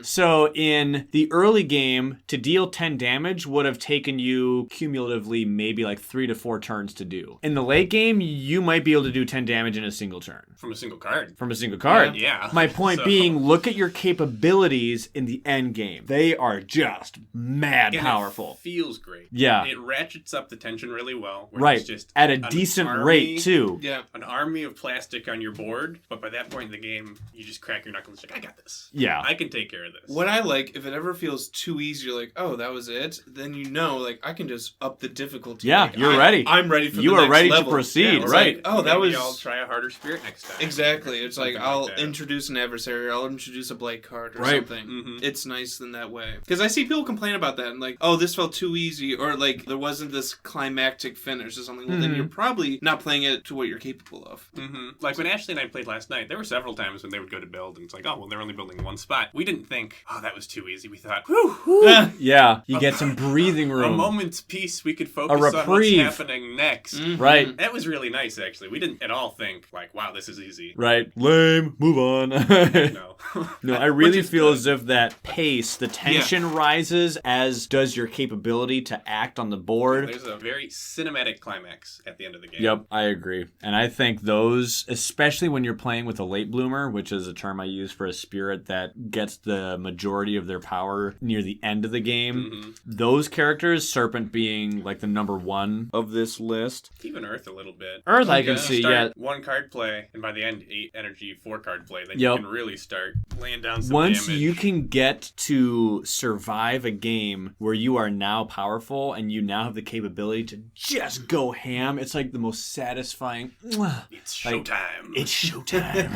So in the early game, to deal 10 damage would have taken you cumulatively maybe like 3 to 4 turns to do. In the late game, you might be able to do 10 damage in a single turn. From a single card. From a single card. Yeah. My point So- being, look at your capabilities in the end game. They are just mad And powerful. It feels great. Yeah. It ratchets up the tension really well. where Right. it's just At a an decent army- rate, too. Yeah. An army of plastic on your board, but by that point in the game, you just crack your knuckles. Like, I got this. Yeah. I can take care of this. What I like, if it ever feels too easy, you're like, oh, that was it, then you know, like, I can just up the difficulty. Yeah, like, you're ready. I'm ready for you the are next ready level. to proceed, Yeah, right? Like, oh, that Maybe was... I'll try a harder spirit next time. Exactly. It's like, Something I'll like that. introduce an adversary, or I'll introduce a blight card or Right. something. Mhm. It's nice in that way. Because I see people complain about that, and like, oh, this felt too easy, or like, there wasn't this climactic finish or something. Well, then you're probably not playing it to what you're capable of. Like when Ashley and I played last night, there were several times when they would go to build, and it's like, oh, well, they're only building one spot. We didn't think, oh, that was too easy. We thought, whew, Yeah, you get some breathing a room. moment's peace, we could focus on what's reprieve. happening next. Right. That was really nice, actually. We didn't at all think, like, wow, this is easy. Right. Lame. Move on. No. No, I really is feel good. as if that pace, the tension rises, as does your capability to act on the board. There's a very cinematic climax at the end of the game. Yep, I agree. And I think those, especially when you're playing with a late bloomer, which is a term I use for a spirit that gets the majority of their power near the end of the game, those characters, Serpent being like the number one of this list. Even Earth a little bit. Earth, I can yeah. see, Start one card play, and by the end, 8 energy, 4 card play. Then Yep. you can really start laying down some Once damage. you can get to survive a game where you are now powerful and you now have the capability to just go ham, it's like the most satisfying. It's like, showtime. It's showtime.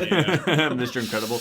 Mr. Incredible.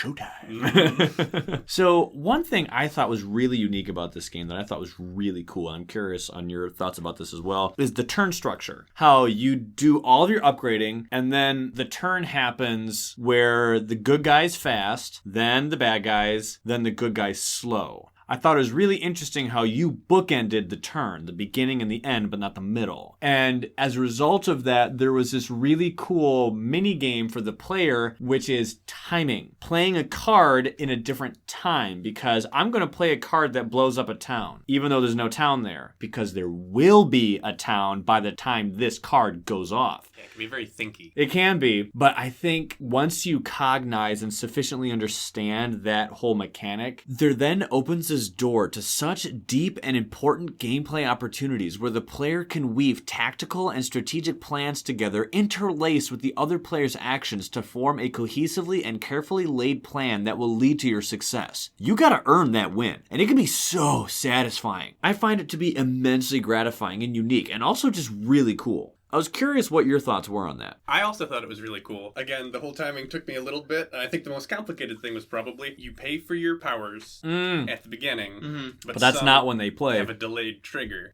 Showtime. So one thing I thought was really unique about this game that I thought was really cool, and I'm curious on your thoughts about this as well, is the turn structure. How you do all of your upgrading, and then the turn happens where the good guy's fast, then the bad guys, then the good guy's slow. I thought it was really interesting how you bookended the turn, the beginning and the end, but not the middle. And as a result of that, there was this really cool mini game for the player, which is timing. Playing a card in a different time, because I'm going to play a card that blows up a town, even though there's no town there, because there will be a town by the time this card goes off. Yeah, it can be very thinky. It can be, but I think once you cognize and sufficiently understand that whole mechanic, there then opens this door to such deep and important gameplay opportunities where the player can weave tactical and strategic plans together, interlaced with the other player's actions to form a cohesively and carefully laid plan that will lead to your success. You gotta earn that win, and it can be so satisfying. I find it to be immensely gratifying and unique, and also just really cool. I was curious what your thoughts were on that. I also thought it was really cool. Again, the whole timing took me a little bit, and I think the most complicated thing was probably you pay for your powers at the beginning, But that's not when they play. have a delayed trigger.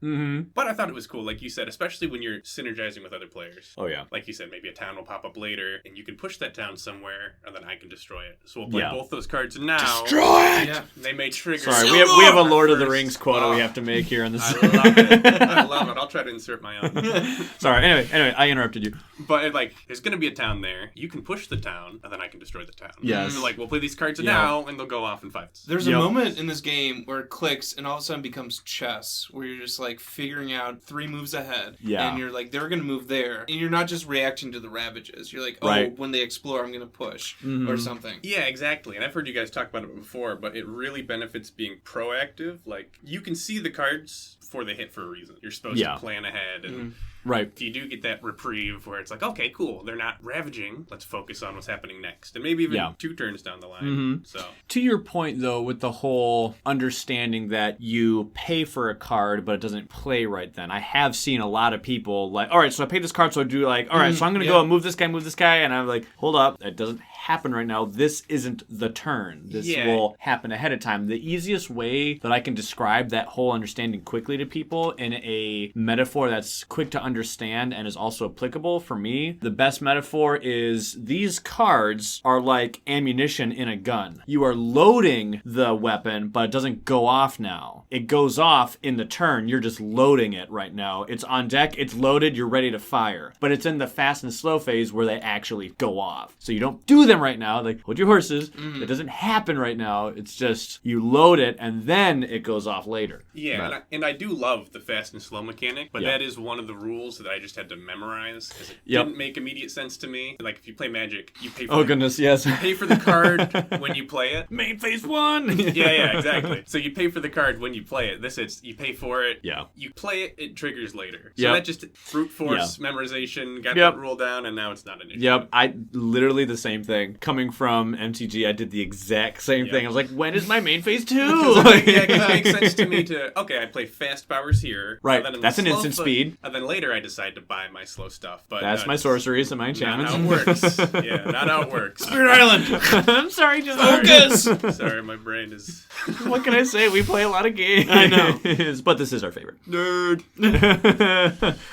But I thought it was cool, like you said, especially when you're synergizing with other players. Oh, yeah. Like you said, maybe a town will pop up later, and you can push that town somewhere, and then I can destroy it. So we'll play Yeah. both those cards now. Destroy it! Yeah. They may trigger. Sorry, we have a Lord of the First. Rings quota we have to make here in this. I love it. I love it. I'll try to insert my own. Sorry, anyway, I interrupted you. But like, there's gonna be a town there. You can push the town, and then I can destroy the town. Yes. So like, we'll play these cards Yeah. now, and they'll go off in fights. There's Yep. a moment in this game where it clicks and all of a sudden becomes chess, where you're just like figuring out 3 moves ahead. Yeah. And you're like, they're going to move there. And you're not just reacting to the ravages. You're like, oh, Right. when they explore, I'm going to push Mhm. or something. Yeah, exactly. And I've heard you guys talk about it before, but it really benefits being proactive. Like, you can see the cards before they hit for a reason. You're supposed Yeah. to plan ahead. And Right. if you do get that reprieve where it's like, okay, cool, they're not ravaging. Let's focus on what's happening next. And maybe even Yeah. 2 turns down the line. Mhm. So, To your point, though, with the whole understanding that you pay for a card, but it doesn't play right then. I have seen a lot of people like, all right, so I paid this card, so I do like, all right, so I'm going to go and move this guy, and I'm like, hold up, it doesn't happen right now. This isn't the turn. This will happen ahead of time. The easiest way that I can describe that whole understanding quickly to people in a metaphor that's quick to understand and is also applicable for me, the best metaphor is these cards are like ammunition in a gun. You are loading the weapon, but it doesn't go off now. It goes off in the turn. You're just loading it right now. It's on deck, it's loaded, you're ready to fire. But it's in the fast and slow phase where they actually go off. So you don't do them right now. Like, hold your horses. It doesn't happen right now. It's just you load it and then it goes off later. yeah, and I do love the fast and slow mechanic, but Yeah. that is one of the rules that I just had to memorize because it Yep. didn't make immediate sense to me. Like, if you play Magic, you pay for Oh the goodness, yes. pay for the card when you play it. Main phase 1. Yeah, exactly. So you pay for the card when you play it. This is you pay for it. Yeah. You play it, it triggers later. So Yep. that just brute force memorization, got Yep. that rule down, and now it's not an issue. Yep, I literally the same thing. thing. Coming from MTG, I did the exact same thing. I was like, when is my main phase 2? Yeah, because it makes sense to me to, I play fast powers here. Right, And then that's an instant speed. And then later I decide to buy my slow stuff. But That's my sorceries and my not enchantments. how it works. Yeah, not how it works. Spirit Island. I'm sorry, just Focus. Sorry, my brain is... What can I say? We play a lot of games. I know. But this is our favorite. Nerd.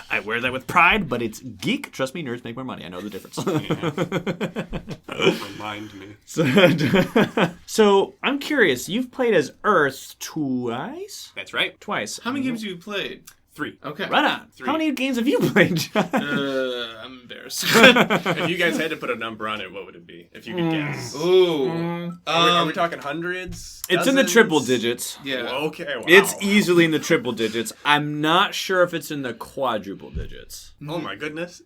I wear that with pride, but it's geek. Trust me, nerds make more money. I know the difference. Don't remind me. So, I'm curious. You've played as Earth twice? That's right. Twice. How many games have you played? 3. Okay. Right on. 3. How many games have you played, John? I'm embarrassed. If you guys had to put a number on it, what would it be? If you could guess. Ooh. Are we talking hundreds? It's in the Dozens? triple digits. Yeah. Well, okay, wow. It's easily in the triple digits. I'm not sure if it's in the quadruple digits. Oh my goodness.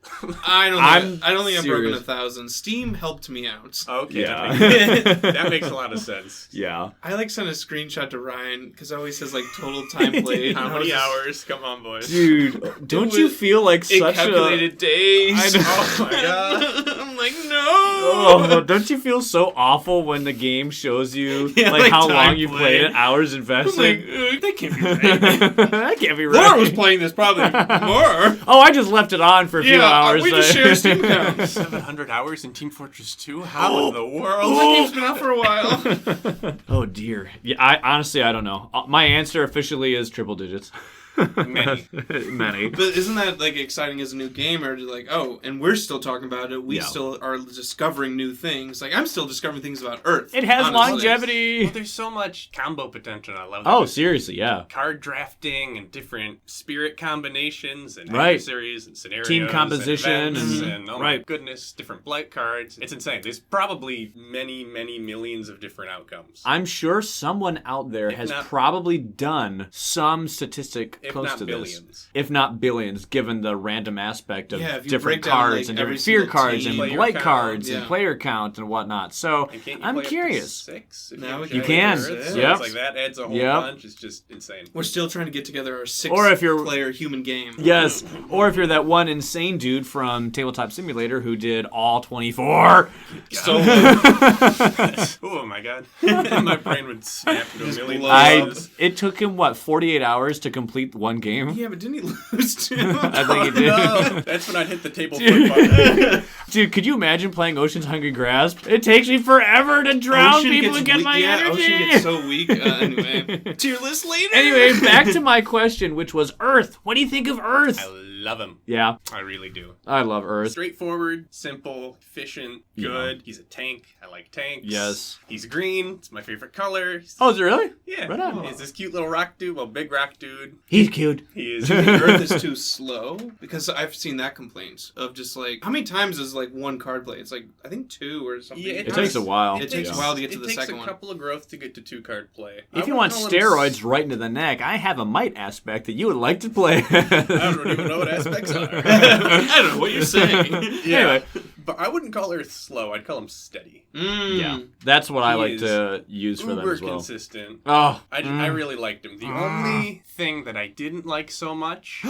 I don't think I've broken serious. 1,000. Steam helped me out. Okay, Yeah. that makes a lot of sense. Yeah. I sent a screenshot to Ryan because it always says total time played. How many hours? Come on, boys. Dude, don't you feel like It such calculated days. I know. Oh my god. I'm like, no. Oh, don't you feel so awful when the game shows you how time long you played. played it, hours I'm invested? that can't be right. That can't be Laura right. was playing this probably more. Oh, I just left it on for a few hours. we just share Steam accounts. 700 hours in Team Fortress 2? How in the world? That game's been out for a while. Oh dear. Yeah, I don't know. My answer officially is triple digits. Many. Many. But isn't that exciting as a new gamer to and we're still talking about it. We still are discovering new things. I'm still discovering things about Earth. It has honestly. longevity. Well, there's so much combo potential. I love Oh, that. seriously, yeah. Card drafting and different spirit combinations and Right. adversaries and scenarios. Team composition and, events and- and oh my right. goodness, different blight cards. It's insane. There's probably many, many millions of different outcomes. I'm sure someone out there If has not- probably done some statistic If close not to billions. this. If not billions, given the random aspect of Yeah, if you different break down, cards and every different fear single cards team, and player blight count, cards and yeah. player count and whatnot. So And can't you I'm play up to curious. 6 if Now we you can. Earth? Yep. So Yep. it's like that adds a whole Yep. bunch. It's just insane. We're still trying to get together our 6 Or if you're- player human game. Yes, or if you're that one insane dude from Tabletop Simulator who did all 24. So Oh my god. My brain would snap into a million blow pieces. It took him 48 hours to complete one game? yeah, but didn't he lose too? I think he did. No, that's when I'd hit the table flip button. Dude, could you imagine playing Ocean's Hungry Grasp? It takes me forever to drown Ocean people gets and get weak- my yeah, energy. Ocean gets so weak. Anyway, tier list later. Anyway, back to my question, which was Earth. What do you think of Earth? I love him. Yeah, I really do. I love Earth. Straightforward, simple, efficient, good. He's a tank. I like tanks. Yes. He's green. It's my favorite color. Oh, is it really? Yeah. Right on. He's this cute little rock dude. Well, big rock dude. He's cute. He is. Earth is too slow because I've seen that complaint of just how many times is one card play? It's I think 2 or something. Yeah, It takes a while. It takes a while to get to the second It takes one. a couple of growth to get to 2-card play. If I you would want call him steroids right into the neck, I have a might aspect that you would like to play. I don't even know what aspects are. I don't know what you're saying. Yeah. Anyway. But I wouldn't call Earth slow. I'd call him steady. Yeah, that's what I He like is to use for them Uber as well. consistent. Oh, I really liked him. The only thing that I didn't like so much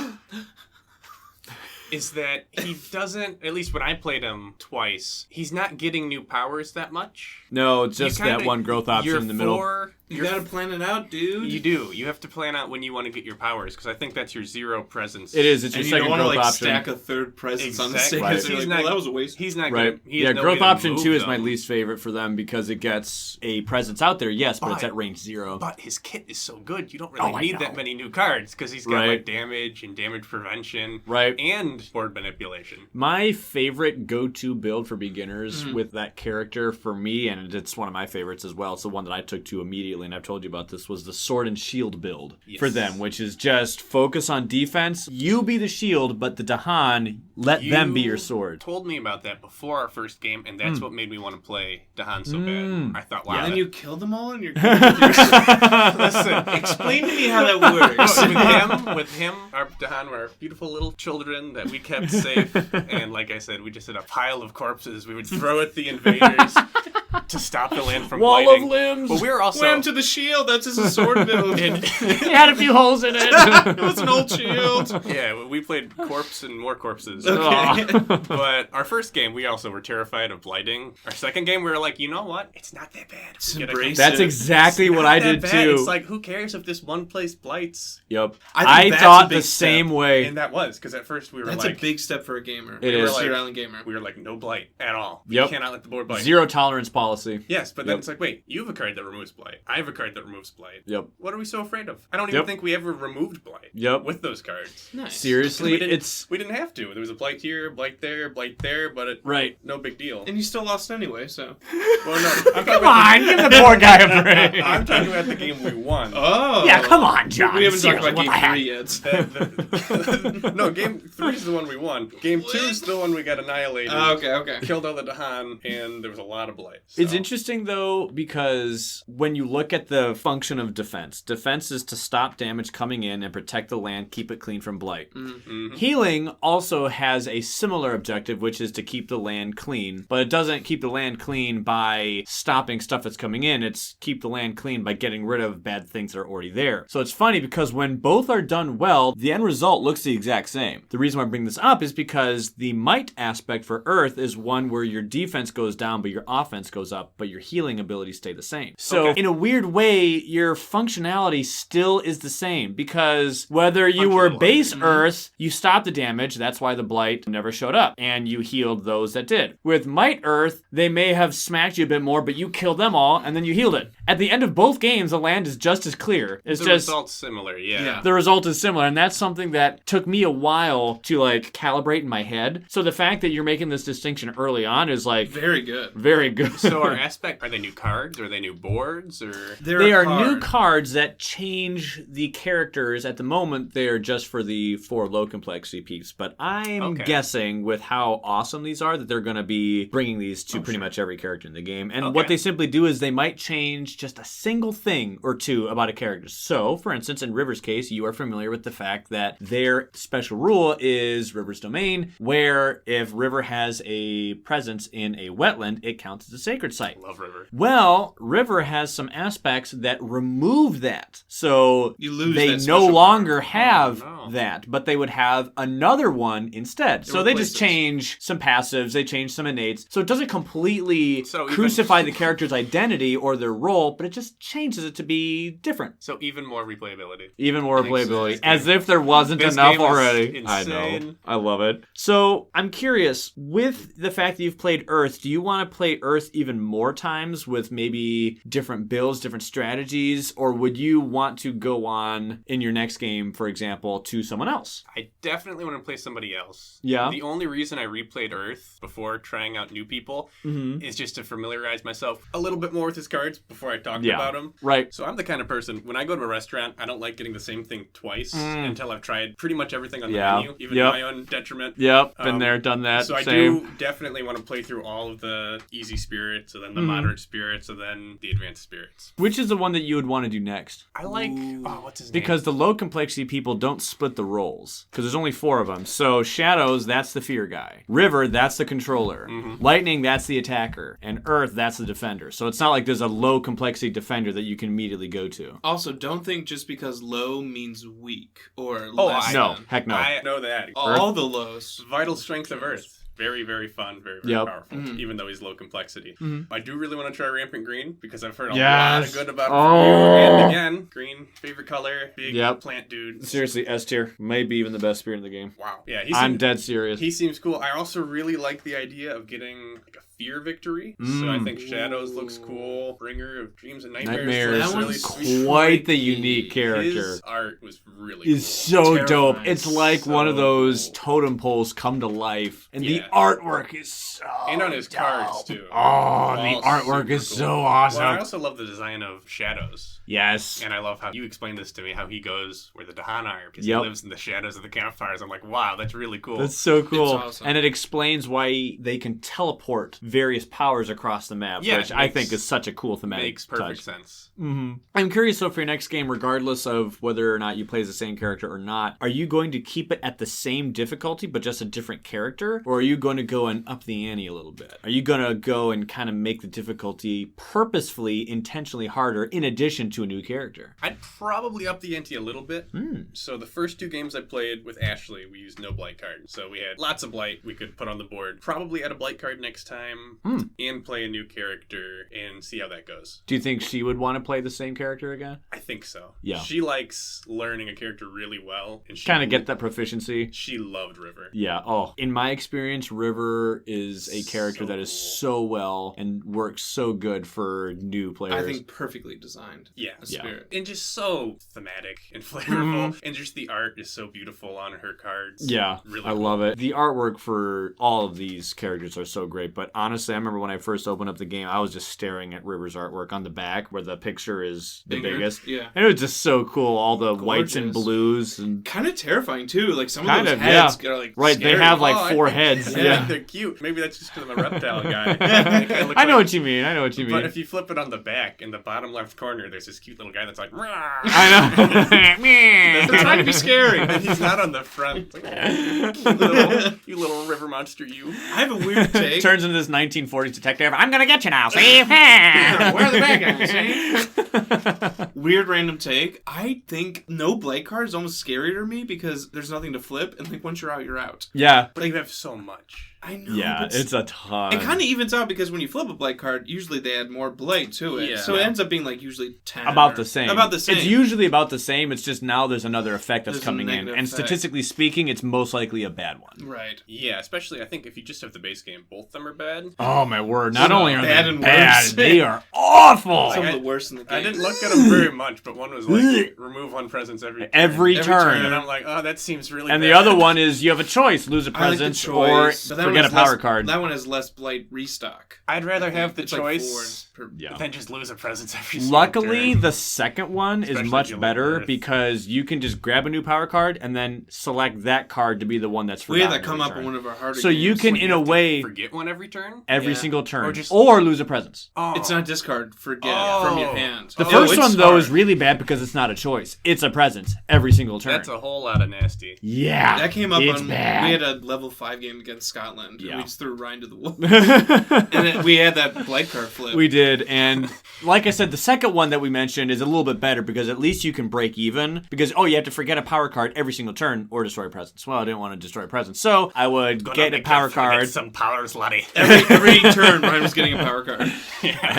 is that he doesn't, at least when I played him twice, he's not getting new powers that much. no, it's just You kinda- that one growth option you're in the middle. You gotta plan it out, dude. You do. You have to plan out when you want to get your powers, because I think that's your 0 presence. It is. It's your And you don't second want growth to option. stack a third presence on the Exactly. stick. Right. Because He's that was a waste. He's not Right. gonna. He has Yeah, no growth way to option move 2 is them. my least favorite for them because it gets a presence out there, yes, but it's But- at range 0. But his kit is so good, you don't really Oh, I need know. that many new cards, because he's got Right. like damage and damage prevention, Right. and board manipulation. My favorite go-to build for beginners with that character for me, and it's one of my favorites as well, it's the one that I took to immediately, and I've told you about this, was the Sword and Shield build for Yes. them, which is just focus on defense. You be the shield, but the Dahan, let them be your sword. Told me about that before our first game, and that's what made me want to play Dahan so bad. I thought, wow. And then that- you kill them all, and you're good with yourself. Listen, Explain to me how that works. with him, our Dahan were our beautiful little children that we kept safe, and like I said, we just had a pile of corpses we would throw at the invaders. to stop the land from Wall blighting. of limbs. But we were also Wham to the shield. That's his sword build. It had a few holes in it. It was an old shield. yeah, we played corpse and more corpses. Okay. But our first game, we also were terrified of blighting. Our second game, we were like, you know what? It's not that bad. Just Get a embrace couple- That's it. exactly It's what not I that did bad. too. It's like, who cares if this one place blights? Yep. I think I that's thought a big the same step. way. And that was, because at first we were That's like... a big step for a gamer. It We were is. like Like- Island gamer. We were like, no blight at all. Yep. You cannot let the board blight. Zero tolerance policy. Yes, but then Yep. it's like, wait, you have a card that removes blight. I have a card that removes blight. Yep. What are we so afraid of? I don't even Yep. think we ever removed blight. Yep. With those cards. Nice. Seriously, We didn't, it's we didn't have to. There was a blight here, blight there, but it, right. no big deal. And you still lost anyway, so. Well, no, I'm Come talking about on, give the poor guy a break. I'm talking about the game we won. Oh. Yeah, come on, John. We haven't talked Seriously, about what game the heck? 3 yet. No, game 3 is the one we won. Game 2 is the one we got annihilated. Okay. Killed all the Dahan, and there was a lot of blight. It's so. interesting, though, because when you look at the function of defense is to stop damage coming in and protect the land, keep it clean from blight. Mhm. Healing also has a similar objective, which is to keep the land clean, but it doesn't keep the land clean by stopping stuff that's coming in. It's keep the land clean by getting rid of bad things that are already there. So it's funny because when both are done well, the end result looks the exact same. The reason why I bring this up is because the might aspect for Earth is one where your defense goes down, but your offense goes up, but your healing abilities stay the same. So Okay. in a weird way, your functionality still is the same because whether you were base Earth, you stopped the damage. That's why the blight never showed up, and you healed those that did. With Might Earth, they may have smacked you a bit more, but you killed them all, and then you healed it. At the end of both games, the land is just as clear. It's The just result's similar, yeah. the result is similar, and that's something that took me a while to like calibrate in my head. So the fact that you're making this distinction early on is like Very good. very good. So our aspect, are they new cards? Are they new boards? Or They are new cards that change the characters. At the moment, they are just for the 4 low complexity piece. But I'm Okay. guessing with how awesome these are that they're going to be bringing these to pretty much every character in the game. And what Okay. they simply do is they might change just a single thing or two about a character. So, for instance, in River's case, you are familiar with the fact that their special rule is River's Domain, where if River has a presence in a wetland, it counts as a sacred site. Love River. Well, River has some aspects that remove that. So You lose they that no special longer power. have Oh, no. that, but they would have another one instead. So they just replaces. change some passives, they change some innates. So it doesn't completely So even- crucify the character's identity or their role, but it just changes it to be different. So even more replayability. Even more Makes playability. sense. As if there wasn't This enough game is already. I know. insane. I love it. So I'm curious, with the fact that you've played Earth, do you want to play Earth even more times with maybe different builds, different strategies, or would you want to go on in your next game, for example, to someone else? I definitely want to play somebody else. Yeah. The only reason I replayed Earth before trying out new people Mm-hmm. is just to familiarize myself a little bit more with his cards before I talked Yeah. about them. Right. So I'm the kind of person, when I go to a restaurant, I don't like getting the same thing twice until I've tried pretty much everything on the Yeah. menu, even Yep. to my own detriment. Yep. Been Um, there, done that. So I Same. do definitely want to play through all of the easy spirits, and then the Mm-hmm. moderate spirits, and then the advanced spirits. Which is the one that you would want to do next? I like, what's his name? Because the low complexity people don't split the roles. Because there's only 4 of them. So Shadows, that's the fear guy. River, that's the controller. Mm-hmm. Lightning, that's the attacker. And Earth, that's the defender. So it's not like there's a low complexity defender that you can immediately go to. Also, don't think just because low means weak or Oh, less No, than. heck no. I know that. All the lows. Vital strength of Earth. Very, very fun, very, very Yep. powerful, even though he's low complexity. Mhm. I do really want to try Rampant Green because I've heard a lot Yes. of good about Oh. you. And again, green, favorite color, big Yep. plant dude. Seriously, S tier. Maybe even the best spirit in the game. Wow. Yeah, I'm dead serious. He seems cool. I also really like the idea of getting like a fear victory. So I think Shadows looks cool. Bringer of Dreams and Nightmares. Nightmares looks That really one's sweet. quite the unique character. His art was really Is cool. so Terrifying. dope. It's like So one of those cool. totem poles come to life. And the Yeah. artwork is so And on his dope. cards, too. Oh, All the artwork super is cool. so awesome. Well, I also love the design of Shadows. Yes. And I love how you explained this to me, how he goes where the Dahan are, because Yep. he lives in the shadows of the campfires. I'm like, wow, that's really cool. That's so cool. awesome. And it explains why they can teleport various powers across the map, Yeah, which it I makes- think is such a cool thematic Makes perfect touch. sense. I'm curious, though, for your next game, regardless of whether or not you play as the same character or not, are you going to keep it at the same difficulty but just a different character? Or are you going to go and up the ante a little bit? Are you going to go and kind of make the difficulty purposefully, intentionally harder in addition to a new character? I'd probably up the ante a little bit. So the first 2 games I played with Ashley, we used no blight card. So we had lots of blight we could put on the board. Probably add a blight card next time and play a new character and see how that goes. Do you think she would want to play the same character again? I think so. Yeah. She likes learning a character really well. And she Kind of get that proficiency. She loved River. Yeah. Oh, in my experience, River is a character So that is cool. so well and works so good for new players. I think perfectly designed. Yeah. The spirit. And just so thematic and flavorful. And just the art is so beautiful on her cards. Yeah, Really I cool. love it. The artwork for all of these characters are so great, but honestly, I remember when I first opened up the game, I was just staring at River's artwork on the back where the picture is the Bigger? biggest. Yeah. And it was just so cool, all the whites and Gorgeous. blues. And Kind of terrifying too. Like some of Kind those of, heads are like right, scary. they have like Oh, 4 I think- heads. I Yeah. think they're cute. Maybe that's just because I'm a reptile guy. They kinda look I know like- what you mean. I know what you mean. But if you flip it on the back, in the bottom left corner, there's this cute little guy that's like, "Rah!" I know. They're trying to be scary. And he's not on the front. It's like, you little river monster, you. I have a weird take. Turns into this 1940s detective. I'm gonna get you now. See? Where are the bad guys? Weird random take. I think no blight card is almost scarier to me because there's nothing to flip, and like once you're out, you're out. Yeah. But you have so much. I know. Yeah, but it's a ton. it kind of evens out because when you flip a blight card, usually they add more blight to it. Yeah. So it ends up being like usually 10. About or- the same. About the same. It's usually about the same. It's just now there's another effect that's There's a coming in. negative And effect. statistically speaking, it's most likely a bad one. Right. Yeah, especially I think if you just have the base game, both of them are bad. Oh my word. Not only are bad they and bad, worse. they are awful. Some I- of the worst in the game. I didn't look at them very much, but one was like, remove 1 presence every turn. Every turn. And I'm like, oh, that seems really And bad. the other one is you have a choice. Lose a I like the presence or choice, but that one forget a has power less- card. That one has less blight restock. I'd rather have the It's like choice 4 per- Yeah. than just lose a presence every single Luckily, turn. the second one Especially is if much you better lose. because you can just grab a new power card and then select that card to be the one that's We had forgotten that come every up in turn. one of our harder So you games. can, You in a have to way, forget one every turn? every Yeah. single turn. Or just- Or lose a presence. Oh. It's not discard. Forget Oh. from your hand. The Oh, first it's one, though, hard. is really bad because it's not a choice. It's a presence every single turn. That's a whole lot of nasty. Yeah. That came up it's on. bad. We had a level 5 game against Scotland. Yeah. And we just threw Ryan to the wolf. And then we had that blight card flip. We did, and like I said, the second one that we mentioned is a little bit better because at least you can break even. Because, you have to forget a power card every single turn or destroy a presence. Well, I didn't want to destroy a presence, so I would get a power card. Some powers, laddie. every turn, Ryan was getting a power card.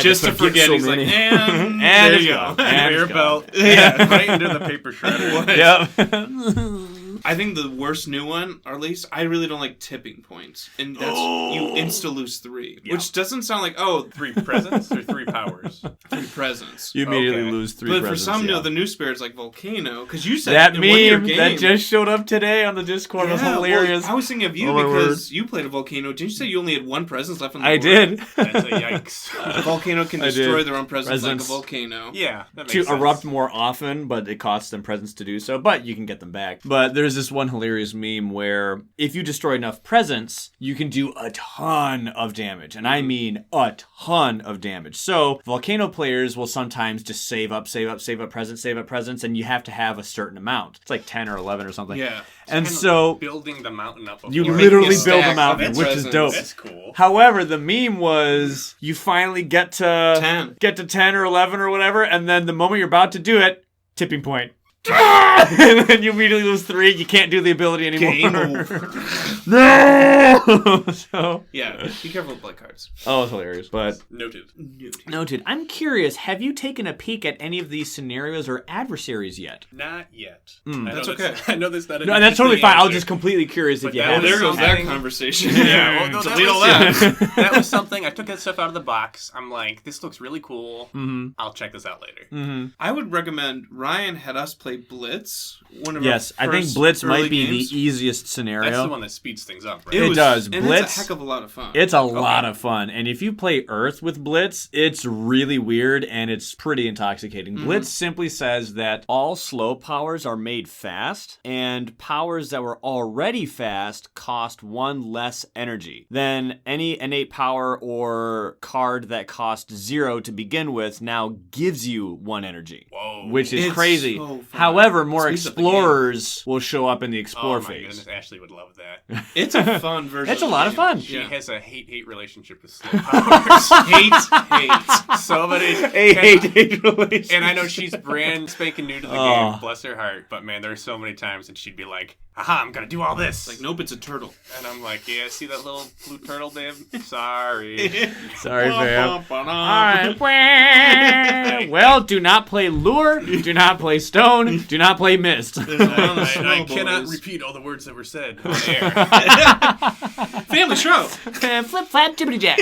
Just to forget. so He's many. like, and And there it's you gone. go. And Conveyor it's gone. belt. Yeah, right into the paper shredder. Yep. I think the worst new one, or at least I really don't like tipping points. And that's you insta lose 3. Yeah. Which doesn't sound like, 3 presents or 3 powers? 3 presents. You immediately Okay. lose 3 But presents. for some, yeah. the new spirits like Volcano, because you said That in one of your meme that games- just showed up today on the Discord was Yeah, hilarious. Well, I was thinking of you Oh, my because you played a Volcano. Didn't you say you only had 1 presence left on the I board? did. That's a yikes. A volcano can I did. destroy their own presence like a Presence. volcano. Yeah, that makes To sense. erupt more often, but it costs them presents to do so, but you can get them back. But there's this one hilarious meme where if you destroy enough presents, you can do a ton of damage. And I mean a ton of damage. So Volcano players will sometimes just save up presents, and you have to have a certain amount. It's like 10 or 11 or something. Yeah. And Kind of so building the mountain up. you You're literally making a build stack them out, of which is presents. dope. That's cool. However, the meme was you finally get to 10 or 11 or whatever, and then the moment you're about to do it, tipping point. And then you immediately lose 3. You can't do the ability anymore. Game over. No. So Yeah. Be careful with blight cards. oh, it's hilarious. But Noted. noted. I'm curious. Have you taken a peek at any of these scenarios or adversaries yet? Not yet. That's okay. I know that's not an No, and that's totally fine. I was answer. just completely curious if But you that have. was There goes that something- conversation. Yeah, well, no, that Delete all was- that. That was something. I took that stuff out of the box. I'm like, this looks really cool. Mm-hmm. I'll check this out later. Mm-hmm. I would recommend Ryan had us play Blitz. One of Yes, our I think first Blitz early might be games. the easiest scenario. That's the one that speeds things up, right? It does. And Blitz- it's a heck of a lot of fun. It's a lot of fun. And if you play Earth with Blitz, it's really weird and it's pretty intoxicating. Blitz simply says that all slow powers are made fast, and powers that were already fast cost 1 less energy. Then any innate power or card that cost 0 to begin with now gives you 1 energy. Whoa. Which is It's crazy. so fun. However, more Speeds up the game. explorers will show up in the explore Oh my phase. goodness, Ashley would love that. It's a fun version. It's a lot of fun. She Yeah. has a hate relationship with slow powers. hate. So many. hate relationship. And I know she's brand spanking new to the game, bless her heart. But man, there's so many times that she'd be like, "Aha, I'm gonna do all this." Like, nope, it's a turtle. And I'm like, "Yeah, see that little blue turtle, babe? Sorry." Sorry, fam. All right. Well, do not play Lure. Do not play Stone. Do not play Mist. I cannot repeat all the words that were said on air. Family show. Flip flap tippity jack.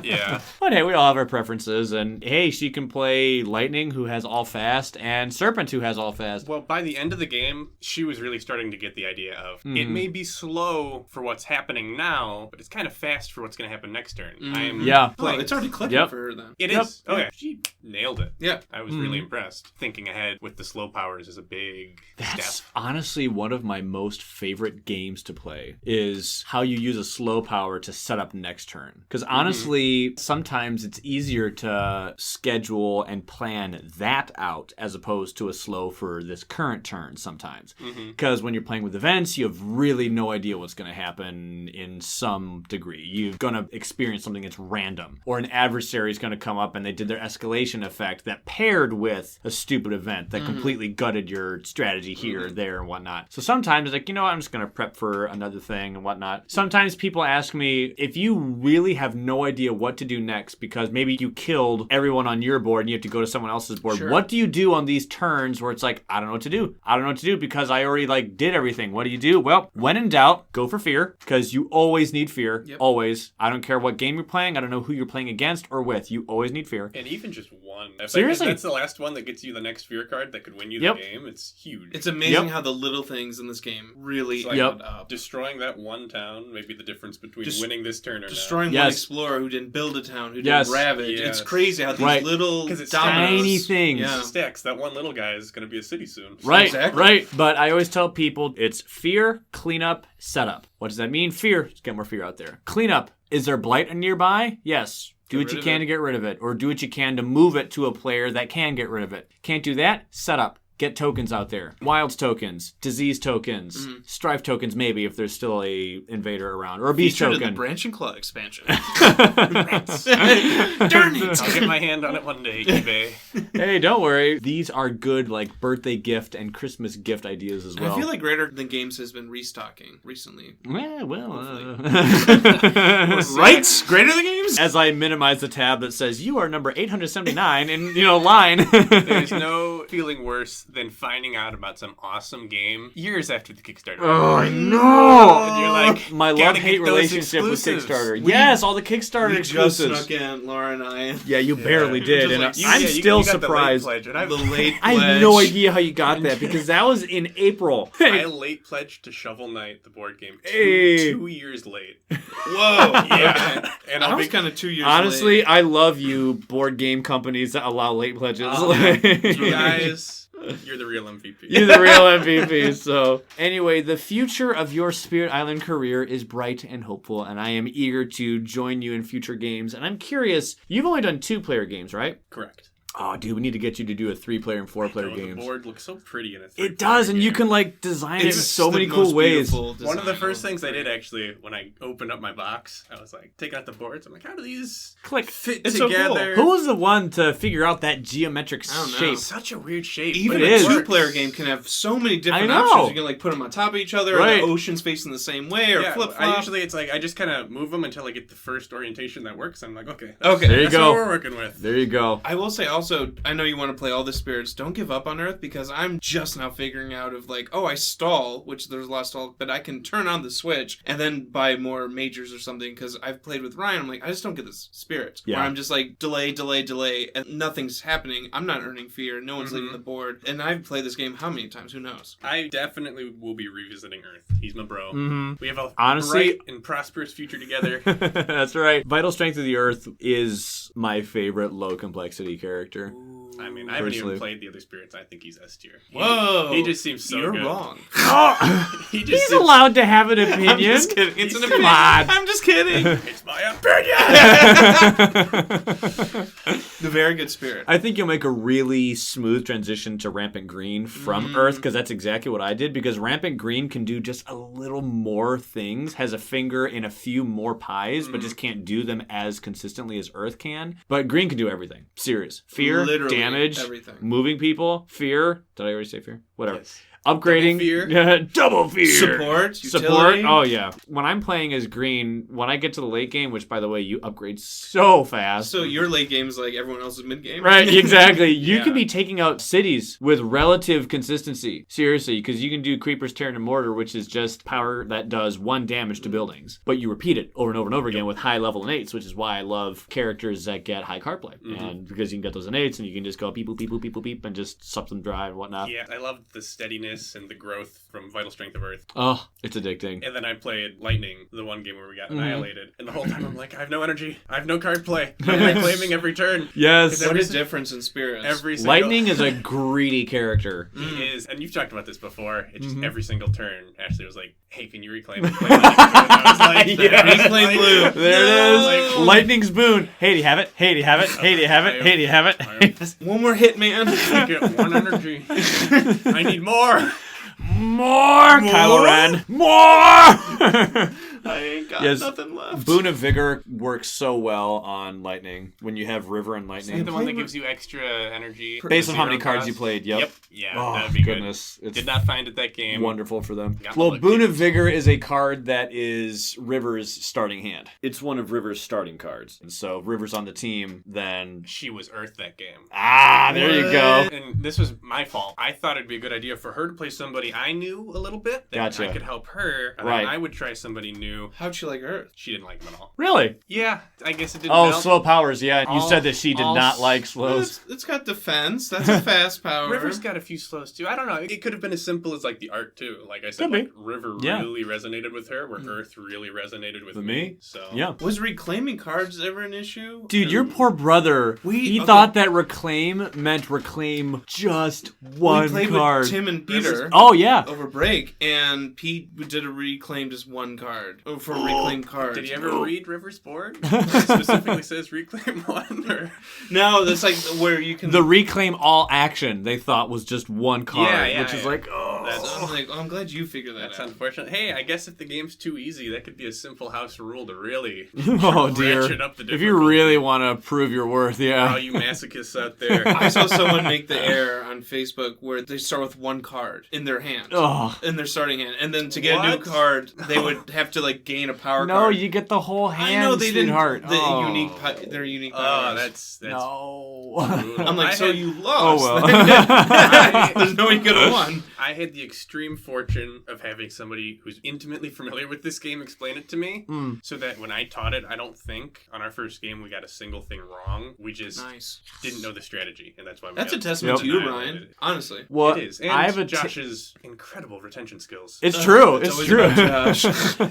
Yeah. But hey, we all have our preferences, and hey, she can play Lightning, who has all fast, and Serpent, who has all fast. Well, by the end of the game, she was really starting to get the idea of it may be slow for what's happening now, but it's kind of fast for what's going to happen next turn. I am Yeah. Oh, it's already clicking Yep. for her then. It Yep. is. Oh yeah, she nailed it. Yeah. I was really impressed. Thinking ahead with the slow powers is a big That's step. honestly one of my most favorite games to play is how you use a slow power to set up next turn. Because honestly, sometimes it's easier to schedule and plan that out as opposed to a slow for this current turn sometimes. Because when you're playing with events, you have really no idea what's going to happen in some degree. You're going to experience something that's random. Or an adversary is going to come up and they did their escalation effect that paired with a stupid event that completely gutted your strategy here, there, and whatnot. So sometimes it's like, you know what, I'm just going to prep for another thing and whatnot. Sometimes people ask me, if you really have no idea what to do next because maybe you killed everyone on your board and you have to go to someone else's board, what do you do on these turns where it's like, I don't know what to do. I don't know what to do because I already did everything. What do you do? Well, when in doubt, go for fear because you always need fear. Yep. Always. I don't care what game you're playing. I don't know who you're playing against or with. You always need fear. And even just one. Seriously? If that's the last one that gets you the next fear card that could win you the game, it's huge. It's amazing how the little things in this game really It's like add up. destroying that one town, maybe the difference between winning this turn or Destroying Yes. one explorer who didn't build a town, who Yes. didn't ravage. Yes. It's crazy how these Right. little 'Cause it's dominoes. tiny things. not. Yeah. Stacks. That one little guy is going to be a city soon. Right, Exactly. right. But I always tell people it's fear, cleanup, setup. What does that mean? Fear. Let's get more fear out there. Cleanup. Is there blight nearby? Yes. Do what rid you of can it. to get rid of it, or do what you can to move it to a player that can get rid of it. Can't do that? Setup. Get tokens out there. Wilds tokens, disease tokens, strife tokens maybe if there's still a invader around, or a beast Featured in token. the Branch and Claw expansion. Darn it! I'll get my hand on it one day, eBay. Hey, don't worry. These are good birthday gift and Christmas gift ideas as And well. I feel like Greater Than Games has been restocking recently. Yeah, well, Right? Greater Than Games? as I minimize the tab that says you are number 879 in line. There's no feeling worse than finding out about some awesome game years after the Kickstarter. I know. And you're like, My gotta love-hate get those relationship with exclusives. Kickstarter. Yes, all the Kickstarter We just exclusives. snuck in, Laura and I. Yeah, you barely did, Just and like, I'm still you got the late surprised. pledge, and The late I pledge. have no idea how you got that because that was in April. I late pledged to Shovel Knight, the board game, Hey. 2 years late. Whoa. Yeah. Okay. And I I'll was be kind of 2 years Honestly, late. I love you, board game companies that allow late pledges. guys, you're the real MVP. You're the real MVP. So, anyway, the future of your Spirit Island career is bright and hopeful, and I am eager to join you in future games. And I'm curious, you've only done 2-player games, right? Correct. Oh, dude, we need to get you to do a 3-player and 4-player The games. board looks so pretty in a It does, and you can design it in It's so the many most cool ways. beautiful One of the design first of things I the did actually when I opened up my box, I was like taking out the boards. I'm like, how do these Click. fit It's so cool. together? Who was the one to figure out that geometric I don't know. shape? Such a weird shape. Even but It a is. two-player game can have so many different I know. options. You can put them on top of each other, Right. or the ocean's facing the same way, or Yeah, flip-flop. I usually it's like I just kind of move them until I get the first orientation that works. I'm like, okay, Okay. There you that's go. what we're working with. There you go. I will say also, I know you want to play all the spirits. Don't give up on Earth because I'm just now figuring out of I stall, which there's a lot of stall, but I can turn on the switch and then buy more majors or something because I've played with Ryan. I'm like, I just don't get this spirit. Yeah. Where I'm just like, delay, and nothing's happening. I'm not earning fear. No one's leaving the board. And I've played this game how many times? Who knows? I definitely will be revisiting Earth. He's my bro. Mm-hmm. We have a Honestly- bright and prosperous future together. That's right. Vital Strength of the Earth is my favorite low complexity character. I mean, I haven't even played the other spirits. I think he's S tier. Whoa! He just seems so You're good. wrong. He's allowed to have an opinion. I'm just kidding. It's an opinion. on. I'm just kidding. It's my opinion! The very good spirit. I think you'll make a really smooth transition to Rampant Green from Earth, because that's exactly what I did, because Rampant Green can do just a little more things, has a finger in a few more pies, but just can't do them as consistently as Earth can. But Green can do everything. Serious. Fear, Literally damage, everything. moving people, fear. Did I already say fear? Whatever. Yes. Upgrading. Double fear. Support. Support. Utility. Oh, yeah. When I'm playing as Green, when I get to the late game, which, by the way, you upgrade so fast. So your late game is like everyone else's mid game? Right, exactly. You Yeah. can be taking out cities with relative consistency. Seriously, because you can do Creepers, Tear, and Mortar, which is just power that does 1 damage to buildings. But you repeat it over and over and over again with high level innates, which is why I love characters that get high card play. And because you can get those innates and you can just go beep, boop, beep, boop, beep, boop, beep, and just suck them dry and whatnot. Yeah, I love the steadiness and the growth from Vital Strength of Earth. Oh, it's addicting. And then I played Lightning, the one game where we got annihilated. And the whole time I'm like, I have no energy. I have no card play. I'm reclaiming every turn. Yes. What a difference in spirits. Every single... Lightning is a greedy character. He is. And you've talked about this before. It's just every single turn, Ashley was like, hey, can you reclaim it? I was like, Reclaim blue. There it is. Like, Lightning's boon. Hey, do you have it? Hey, do you have it? Hey, do you have it? Hey, do you have it? One more hit, man. I get 1 energy. I need more. More! Kylo Ren. More! I ain't got Yes. nothing left. Boon of Vigor works so well on Lightning when you have River and Is that Lightning. the one that gives you extra energy? Based on how many Zero cards cost? you played, yep. Yeah, Oh, that'd be goodness. good. It's Did not find it that game. wonderful for them. Got Well, lucky. Boon of Vigor is a card that is River's starting hand. It's one of River's starting cards. And so if River's on the team, then... She was Earth that game. Ah, there you go. And this was my fault. I thought it'd be a good idea for her to play somebody I knew a little bit. That Gotcha. I could help her. And Right. then I would try somebody new. How'd she like Earth? She didn't like him at all. Really? Yeah, I guess it didn't Oh, help. slow powers, yeah. You All- said that she did all not s- like Well, slows. it's got defense. That's a fast power. River's got a few slows too. I don't know. It could have been as simple as like the art too. Like I said, Could be. like River Yeah. really resonated with her, where Earth really resonated with With me. me? So Yeah. Was reclaiming cards ever an issue? Dude, your poor brother. He okay. thought that reclaim meant reclaim just one we played card. with Tim and Peter Oh, yeah. over break, and Pete did a reclaim just one card for reclaim cards. Did he ever read River's board? It specifically says reclaim one. Or... No, that's like where you can. The reclaim all action they thought was just one card, Yeah, which is yeah. like, oh. That's- I'm like, I'm glad you figured that That's out. unfortunate. Hey, I guess if the game's too easy, that could be a simple house rule to really Oh, dear. ratchet up the If you difficulty. really want to prove your worth, yeah. all you masochists out there. I saw someone make the error on Facebook where they start with one card in their hand. Oh. In their starting hand. And then to get a new What? card, they would have to like gain a power No, card. you get the whole hand, I know they sweetheart. didn't. Oh. Their unique Oh, powers. that's No. brutal. I'm like, I so had- you lost. Oh, well. There's no way you could have won. I had the extreme fortune of having somebody who's intimately familiar with this game explain it to me, so that when I taught it, I don't think on our first game we got a single thing wrong. We just Nice. didn't know the strategy, and that's why we That's a got testament Yep. to you, annihilated. Ryan. Honestly. Well, It is, and I have a Josh's incredible retention skills. It's true. It's It's always true. about Josh.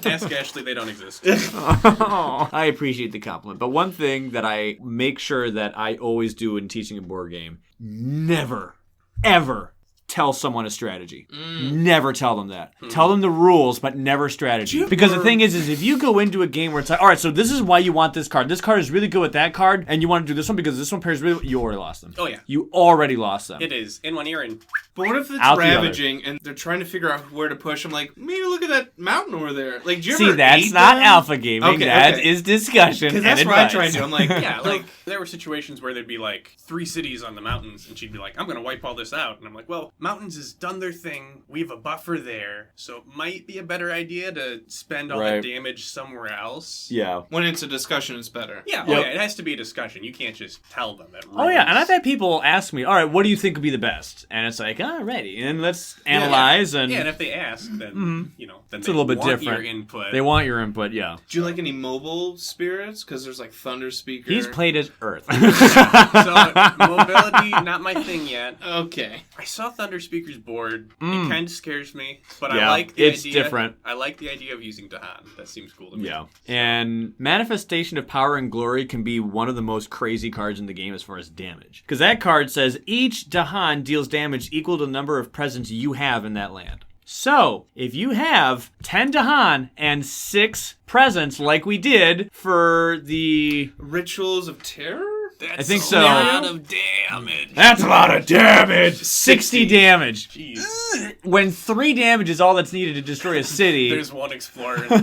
Ask Ashley, they don't exist. I appreciate the compliment. But one thing that I make sure that I always do in teaching a board game, never, ever tell someone a strategy. Never tell them that. Tell them the rules, but never strategy. Because the thing is if you go into a game where it's like, all right, so this is why you want this card. This card is really good with that card, and you want to do this one because this one pairs really well. You already lost them. Oh, yeah. You already lost them. It is. In one ear and But what if it's Out the other. ravaging and they're trying to figure out where to push? I'm like, maybe look at that mountain over there. Like, do you See, ever that's eat not them? alpha gaming. Okay, That okay. is discussion Because and that's what I advice. try and do. I'm like, yeah, like there were situations where there'd be like 3 cities on the mountains, and she'd be like, "I'm gonna wipe all this out," and I'm like, "Well, mountains has done their thing. We have a buffer there, so it might be a better idea to spend all Right. that damage somewhere else." Yeah. when it's a discussion, it's better. Yeah, Yep. oh, yeah, it has to be a discussion. You can't just tell them that. Oh yeah, and I've had people ask me, all right, what do you think would be the best? And it's like, Alrighty, and let's analyze and. Yeah, and if they ask, then then It's they a little bit want different. your input. They want your input, yeah. Do you like any mobile spirits? Because there's like Thunder Speaker. He's played as Earth. So mobility, not my thing yet. Okay. I saw Thunder Speaker's board. It kind of scares me, but Yeah, I like the it's idea. different. I like the idea of using Dahan. That seems cool to me. Yeah. And Manifestation of Power and Glory can be one of the most crazy cards in the game as far as damage. Because that card says each Dahan deals damage equal to the number of presence you have in that land. So, if you have 10 Dahan and 6 presence like we did for the... Rituals of Terror? That's I think a so. lot of damage. That's a lot of damage! 60 damage! Jeez. When 3 damage is all that's needed to destroy a city... There's one explorer in there.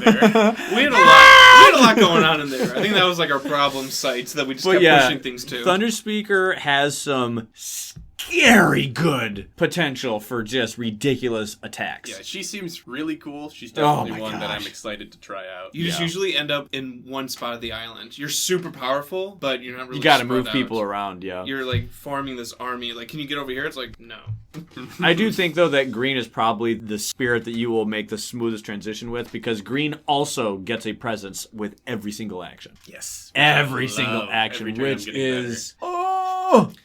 We had a lot going on in there. I think that was like our problem sites that we just kept pushing things to. Thunder Speaker has some scary good potential for just ridiculous attacks. Yeah, she seems really cool. She's Oh definitely my one that gosh. I'm excited to try out. You just usually end up in one spot of the island. You're super powerful, but you're not really You gotta spread move out. people around, yeah. You're like forming this army. Like, can you get over here? It's like, no. I do think, though, that green is probably the spirit that you will make the smoothest transition with, because green also gets a presence with every single action. Yes. Every I single love action, every turn I'm which getting is... better.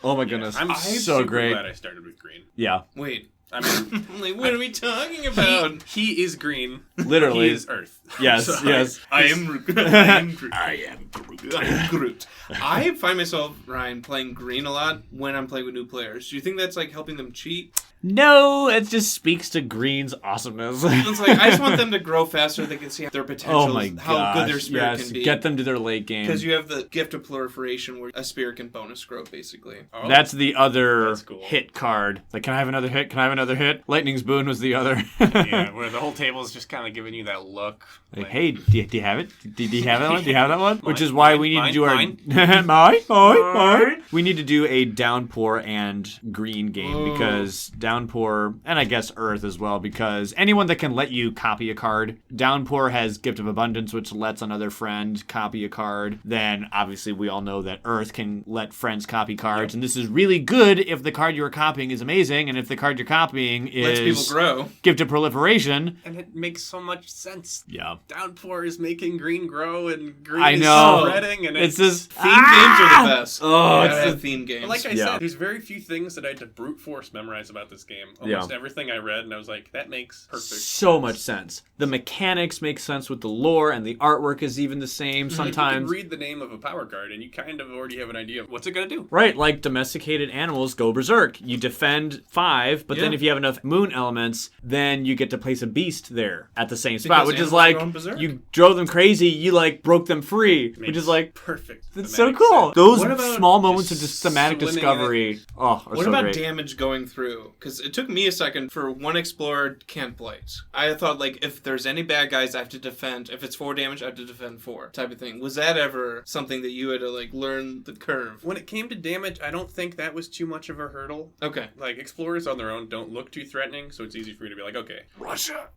Oh my goodness. I'm so super great. glad I started with green. Yeah, Wait. I mean, Like, what are we talking about? he is green. literally. He is Earth. Yes, So yes. I am Groot. I am Groot. I am Groot. I am Groot. I find myself, Ryan, playing green a lot when I'm playing with new players. Do you think that's like helping them cheat? No, it just speaks to green's awesomeness. It's like, I just want them to grow faster. They can see their potential, Oh my gosh. how good their spirit yes. can be. Get them to their late game. Because you have the gift of proliferation where a spirit can bonus grow, basically. Oh, That's the other That's cool. hit card. Like, can I have another hit? Can I have another hit? Lightning's Boon was the other. yeah, where the whole table is just kind of giving you that look. Like, hey, do you have it? Do you have that one? Do you have that one? Which Mine, is why mine, we need to mine, do our... mine. mine. We need to do a Downpour and green game Oh. because Downpour, and I guess Earth as well, because anyone that can let you copy a card, Downpour has Gift of Abundance, which lets another friend copy a card. Then, obviously, we all know that Earth can let friends copy cards, and this is really good if the card you are copying is amazing, and if the card you're copying Lets people is grow. Gift of Proliferation. And it makes so much sense. Yeah. Downpour is making green grow, and green I is know. spreading, and It's just... Theme games are the best. Oh, You it's gotta the have theme games. But like I Yeah. said, there's very few things that I had to brute force memorize about this game. Almost everything I read, and I was like, that makes perfect so much sense. The mechanics make sense with the lore, and the artwork is even the same You sometimes. can read the name of a power card, and you kind of already have an idea of what's it going to do. Right, like domesticated animals go berserk. You defend 5, but then Yeah. if you have enough moon elements, then you get to place a beast there at the same spot, Because which is animals like, are going berserk. you drove them crazy, you like broke them free, which Makes is like, perfect. it's so thematic cool. sense. Those What about small moments of just just thematic swimming in discovery, are What so about great. damage going through? Because it took me a second for one explorer can't blight. I thought, like, if there's any bad guys, I have to defend. If it's 4 damage, I have to defend 4 type of thing. Was that ever something that you had to, like, learn the curve? When it came to damage, I don't think that was too much of a hurdle. Okay. Like, explorers on their own don't look too threatening, so it's easy for you to be like, okay, Russia.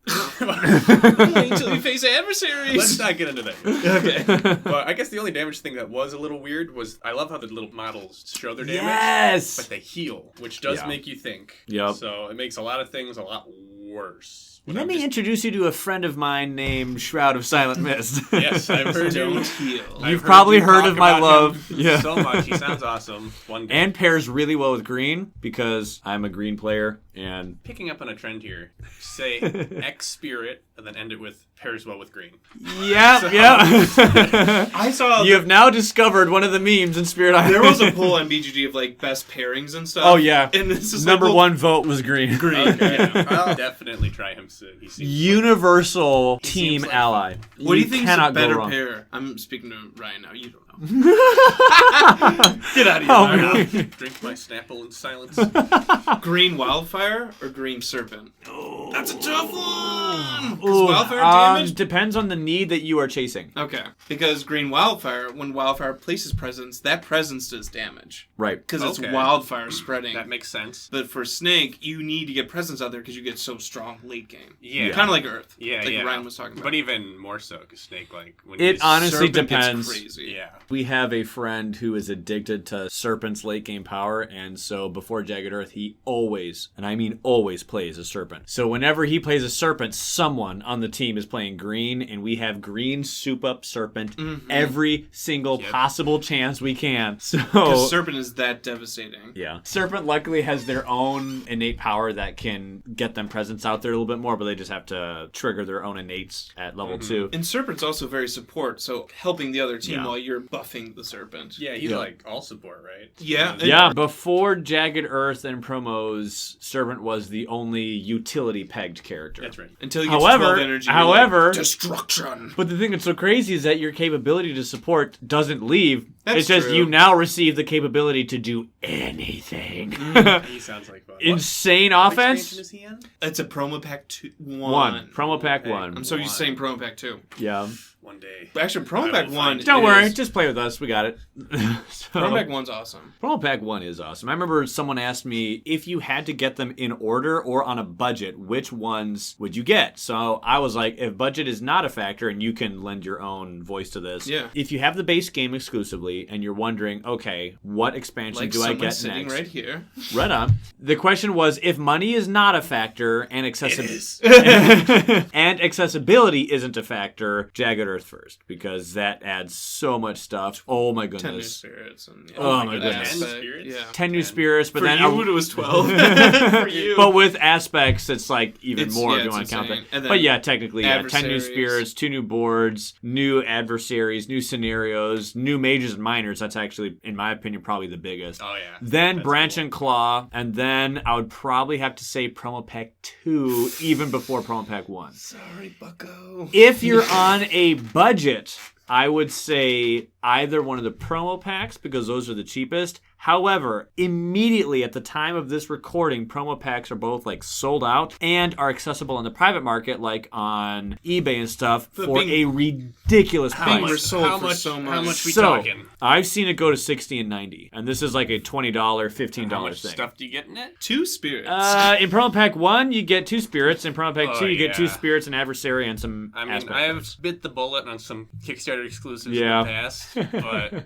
Wait until you face adversaries. Let's not get into that. Okay. But I guess the only damage thing that was a little weird was I love how the little models show their damage, Yes! but they heal, which does Yeah. make you think. Yep. So it makes a lot of things a lot worse. When Let I'm me just- introduce you to a friend of mine named Shroud of Silent Mist. Yes, I've heard you. Don't heal. I've You've probably you heard talk of my about love. him Yeah. so much. He sounds awesome. One day. And pairs really well with green because I'm a green player and Picking up on a trend here, say X Spirit and then end it with pairs well with green. yeah, So- yeah. I saw You have now discovered one of the memes in Spirit Island. there was a poll on BGG of, like, best pairings and stuff. Oh yeah. And this is Number like, one vote was green. Okay, I'll definitely try him soon. He seems Universal He team seems like ally. What do you think is a cannot go better wrong. pair? I'm speaking to Ryan now. You don't know. Get out of here, Oh, Ryan. man. drink my Snapple in silence. Green Wildfire or Green Serpent? Oh, That's a tough one. Is Ooh, Wildfire damaged? depends on the need that you are chasing. Okay. Because Green Wildfire, when Wildfire places presence, that presence does damage. Right. Because it's Okay. wildfire spreading. That makes sense. But for Snake, you need to get presence out there because you get so strong late game. Yeah. Kind of like Earth. Yeah, like yeah. Ryan was talking about. But even more so, because Snake, like, when It he's... honestly Serpent gets depends. crazy. Yeah. We have a friend who is addicted to Serpent's late game power, and so before Jagged Earth, he always, and I mean always, plays a Serpent. So whenever he plays a Serpent, someone on the team is playing green, and we have green soup up Serpent every single possible chance we can. So Because Serpent is that devastating. yeah. Serpent luckily has their own innate power that can get them presence out there a little bit more, but they just have to trigger their own innates at level 2. And Serpent's also very support, so helping the other team Yeah. while you're buffing the Serpent. Yeah, he's Yeah. like all support, right? Yeah. Yeah, before Jagged Earth and promos, Serpent was the only utility pegged character. That's right. Until you get to 12 However, energy, you're like, destruction. But the thing that's so crazy is that your capability to support doesn't leave. That's it's just true. you now receive the capability to do anything. He sounds like fun. Insane What offense. expansion is he in? It's a promo pack 1. One. Promo pack Okay. 1. I'm so used to saying promo pack 2. Yeah. One day. But actually, promo I pack will 1 find it. Don't worry, is- just play with us. We got it. So- Promo pack 1's awesome. Promo Pack 1 is awesome. I remember someone asked me if you had to get them in order or on a budget, which ones would you get? So I was like, if budget is not a factor, and you can lend your own voice to this. Yeah. If you have the base game exclusively and you're wondering, okay, what expansion Like do I someone get sitting next? right here. Right on. The question was, if money is not a factor and is. and accessibility isn't a factor, Jagged Earth first, because that adds so much stuff. Oh my 10 new goodness. spirits. And, yeah. Oh my goodness. 10 Aspect, spirits? Yeah. 10 new spirits, but For then you, it was 12. For you. but with aspects, it's like even It's- more yeah, if you it's want to count insane. that. And then But yeah, technically, 10 new adversaries. spirits, 2 new boards, new adversaries, new scenarios, new mages and minors. That's actually, in my opinion, probably the biggest. Oh, yeah. Then That's Branch cool. and Claw, and then I would probably have to say Promo Pack 2, even before Promo Pack 1. Sorry, bucko. If you're on a budget, I would say either one of the promo packs, because those are the cheapest. However, immediately at the time of this recording, promo packs are both like sold out and are accessible in the private market, like on eBay and stuff, But for being- a ridiculous Being price. resold for so much. How much we So, talking? I've seen it go to $60 and $90, and this is like a $20, $15 How much thing. stuff do you get in it? 2 spirits. In Promo Pack 1, you get 2 spirits. In Promo Pack Oh, 2, you get 2 yeah. spirits, an adversary, and some I mean, aspect I have packs. bit the bullet on some Kickstarter exclusives Yeah. in the past, but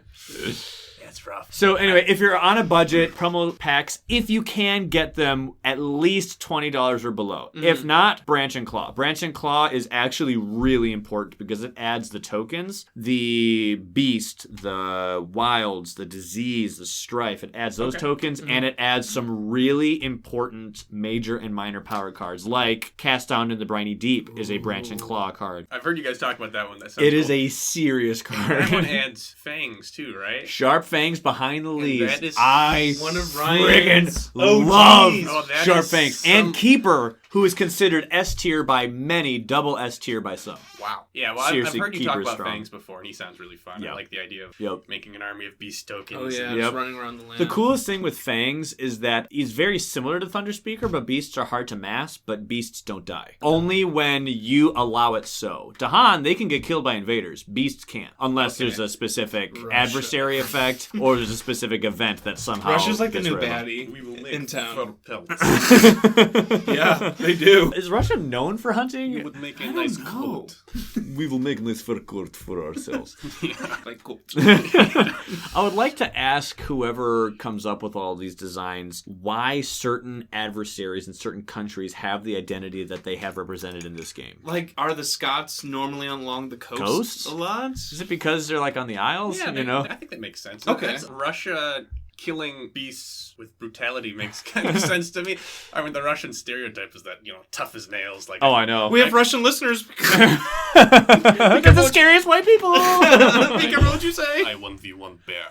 yeah, it's rough. So anyway, if you're on a budget, promo packs, if you can get them at least $20 or below. If not, Branch and Claw. Branch and Claw is actually really important because it adds the tokens, the beast, the wilds, the disease, the strife. It adds those tokens, and it adds some really important major and minor power cards, like Cast Down in the Briny Deep is a Branch and Claw card. I've heard you guys talk about that one. That sounds It is cool. a serious That one card. adds fangs too, right? Sharp Fangs behind the leaves. that is I one of friggin' Ryan's love OGs. Oh, that Sharp is Fangs. some- And Keeper, who is considered S tier by many, double S tier by some. Wow. Yeah, well, I've Seriously, heard you talk Keeper's about strong. fangs before, and he sounds really fun. Yeah. I like the idea of Yep. making an army of beast tokens. Oh, yeah, Yep. just running around the land. The coolest thing with Fangs is that he's very similar to Thunder Speaker, but beasts are hard to mass, but beasts don't die. Only when you allow it so. Dahan, they can get killed by invaders. Beasts can't. Unless there's a specific Russia. adversary effect, or there's a specific event that somehow Russia's like the gets new rid of them. baddie We will make in town. pelts. Yeah, they do. Is Russia known for We hunting? would make a nice know. coat. We will make nice fur coat for ourselves. Like, cool. I would like to ask whoever comes up with all these designs why certain adversaries in certain countries have the identity that they have represented in this game. Like, are the Scots normally along the coast Coasts? a lot? Is it because they're like on the Isles? Yeah, you know? I think that makes sense. Okay. That's Russia killing beasts with brutality makes kind of sense to me. I mean, the Russian stereotype is that, tough as nails. Like, Oh, I know. We have Russian listeners. because the scariest white people. Be careful what you say. I 1v1 bear.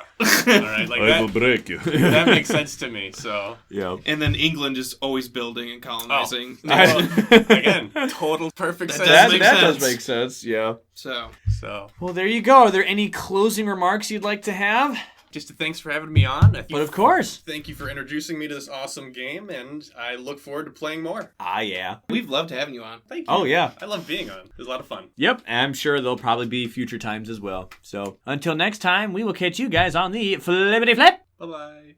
All right, like that. break you. That makes sense to me. So Yeah. And then England just always building and colonizing. well, again, total perfect That sense. does make that sense. does make sense. Yeah. So, So Well, there you go. Are there any closing remarks you'd like to have? just a thanks for having me on. But of course. Thank you for introducing me to this awesome game, and I look forward to playing more. Yeah. We've loved having you on. Thank you. Oh, yeah. I love being on. It was a lot of fun. Yep, I'm sure there'll probably be future times as well. So until next time, we will catch you guys on the Flippity Flip. Bye-bye.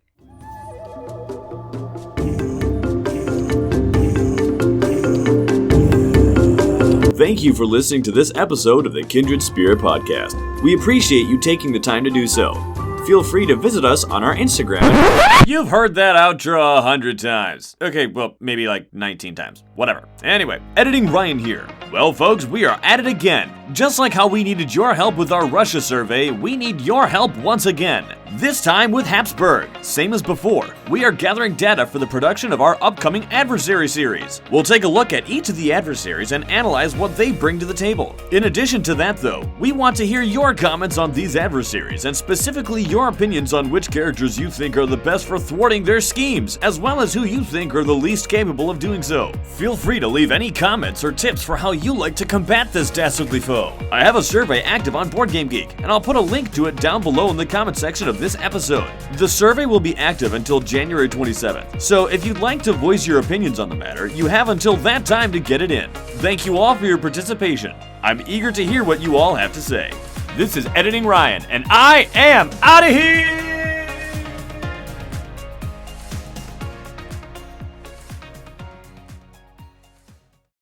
Thank you for listening to this episode of the Kindred Spirit Podcast. We appreciate you taking the time to do so. Feel free to visit us on our Instagram. You've heard that outro 100 times. Okay, well, maybe like 19 times. Whatever. Anyway, Editing Ryan here. Well, folks, we are at it again. Just like how we needed your help with our Russia survey, we need your help once again. This time with Habsburg. Same as before, we are gathering data for the production of our upcoming adversary series. We'll take a look at each of the adversaries and analyze what they bring to the table. In addition to that, though, we want to hear your comments on these adversaries and specifically your opinions on which characters you think are the best for thwarting their schemes, as well as who you think are the least capable of doing so. Feel free to leave any comments or tips for how you like to combat this dastardly foe. I have a survey active on BoardGameGeek, and I'll put a link to it down below in the comment section of this episode. The survey will be active until January 27th, so if you'd like to voice your opinions on the matter, you have until that time to get it in. Thank you all for your participation. I'm eager to hear what you all have to say. This is Editing Ryan, and I am out of here!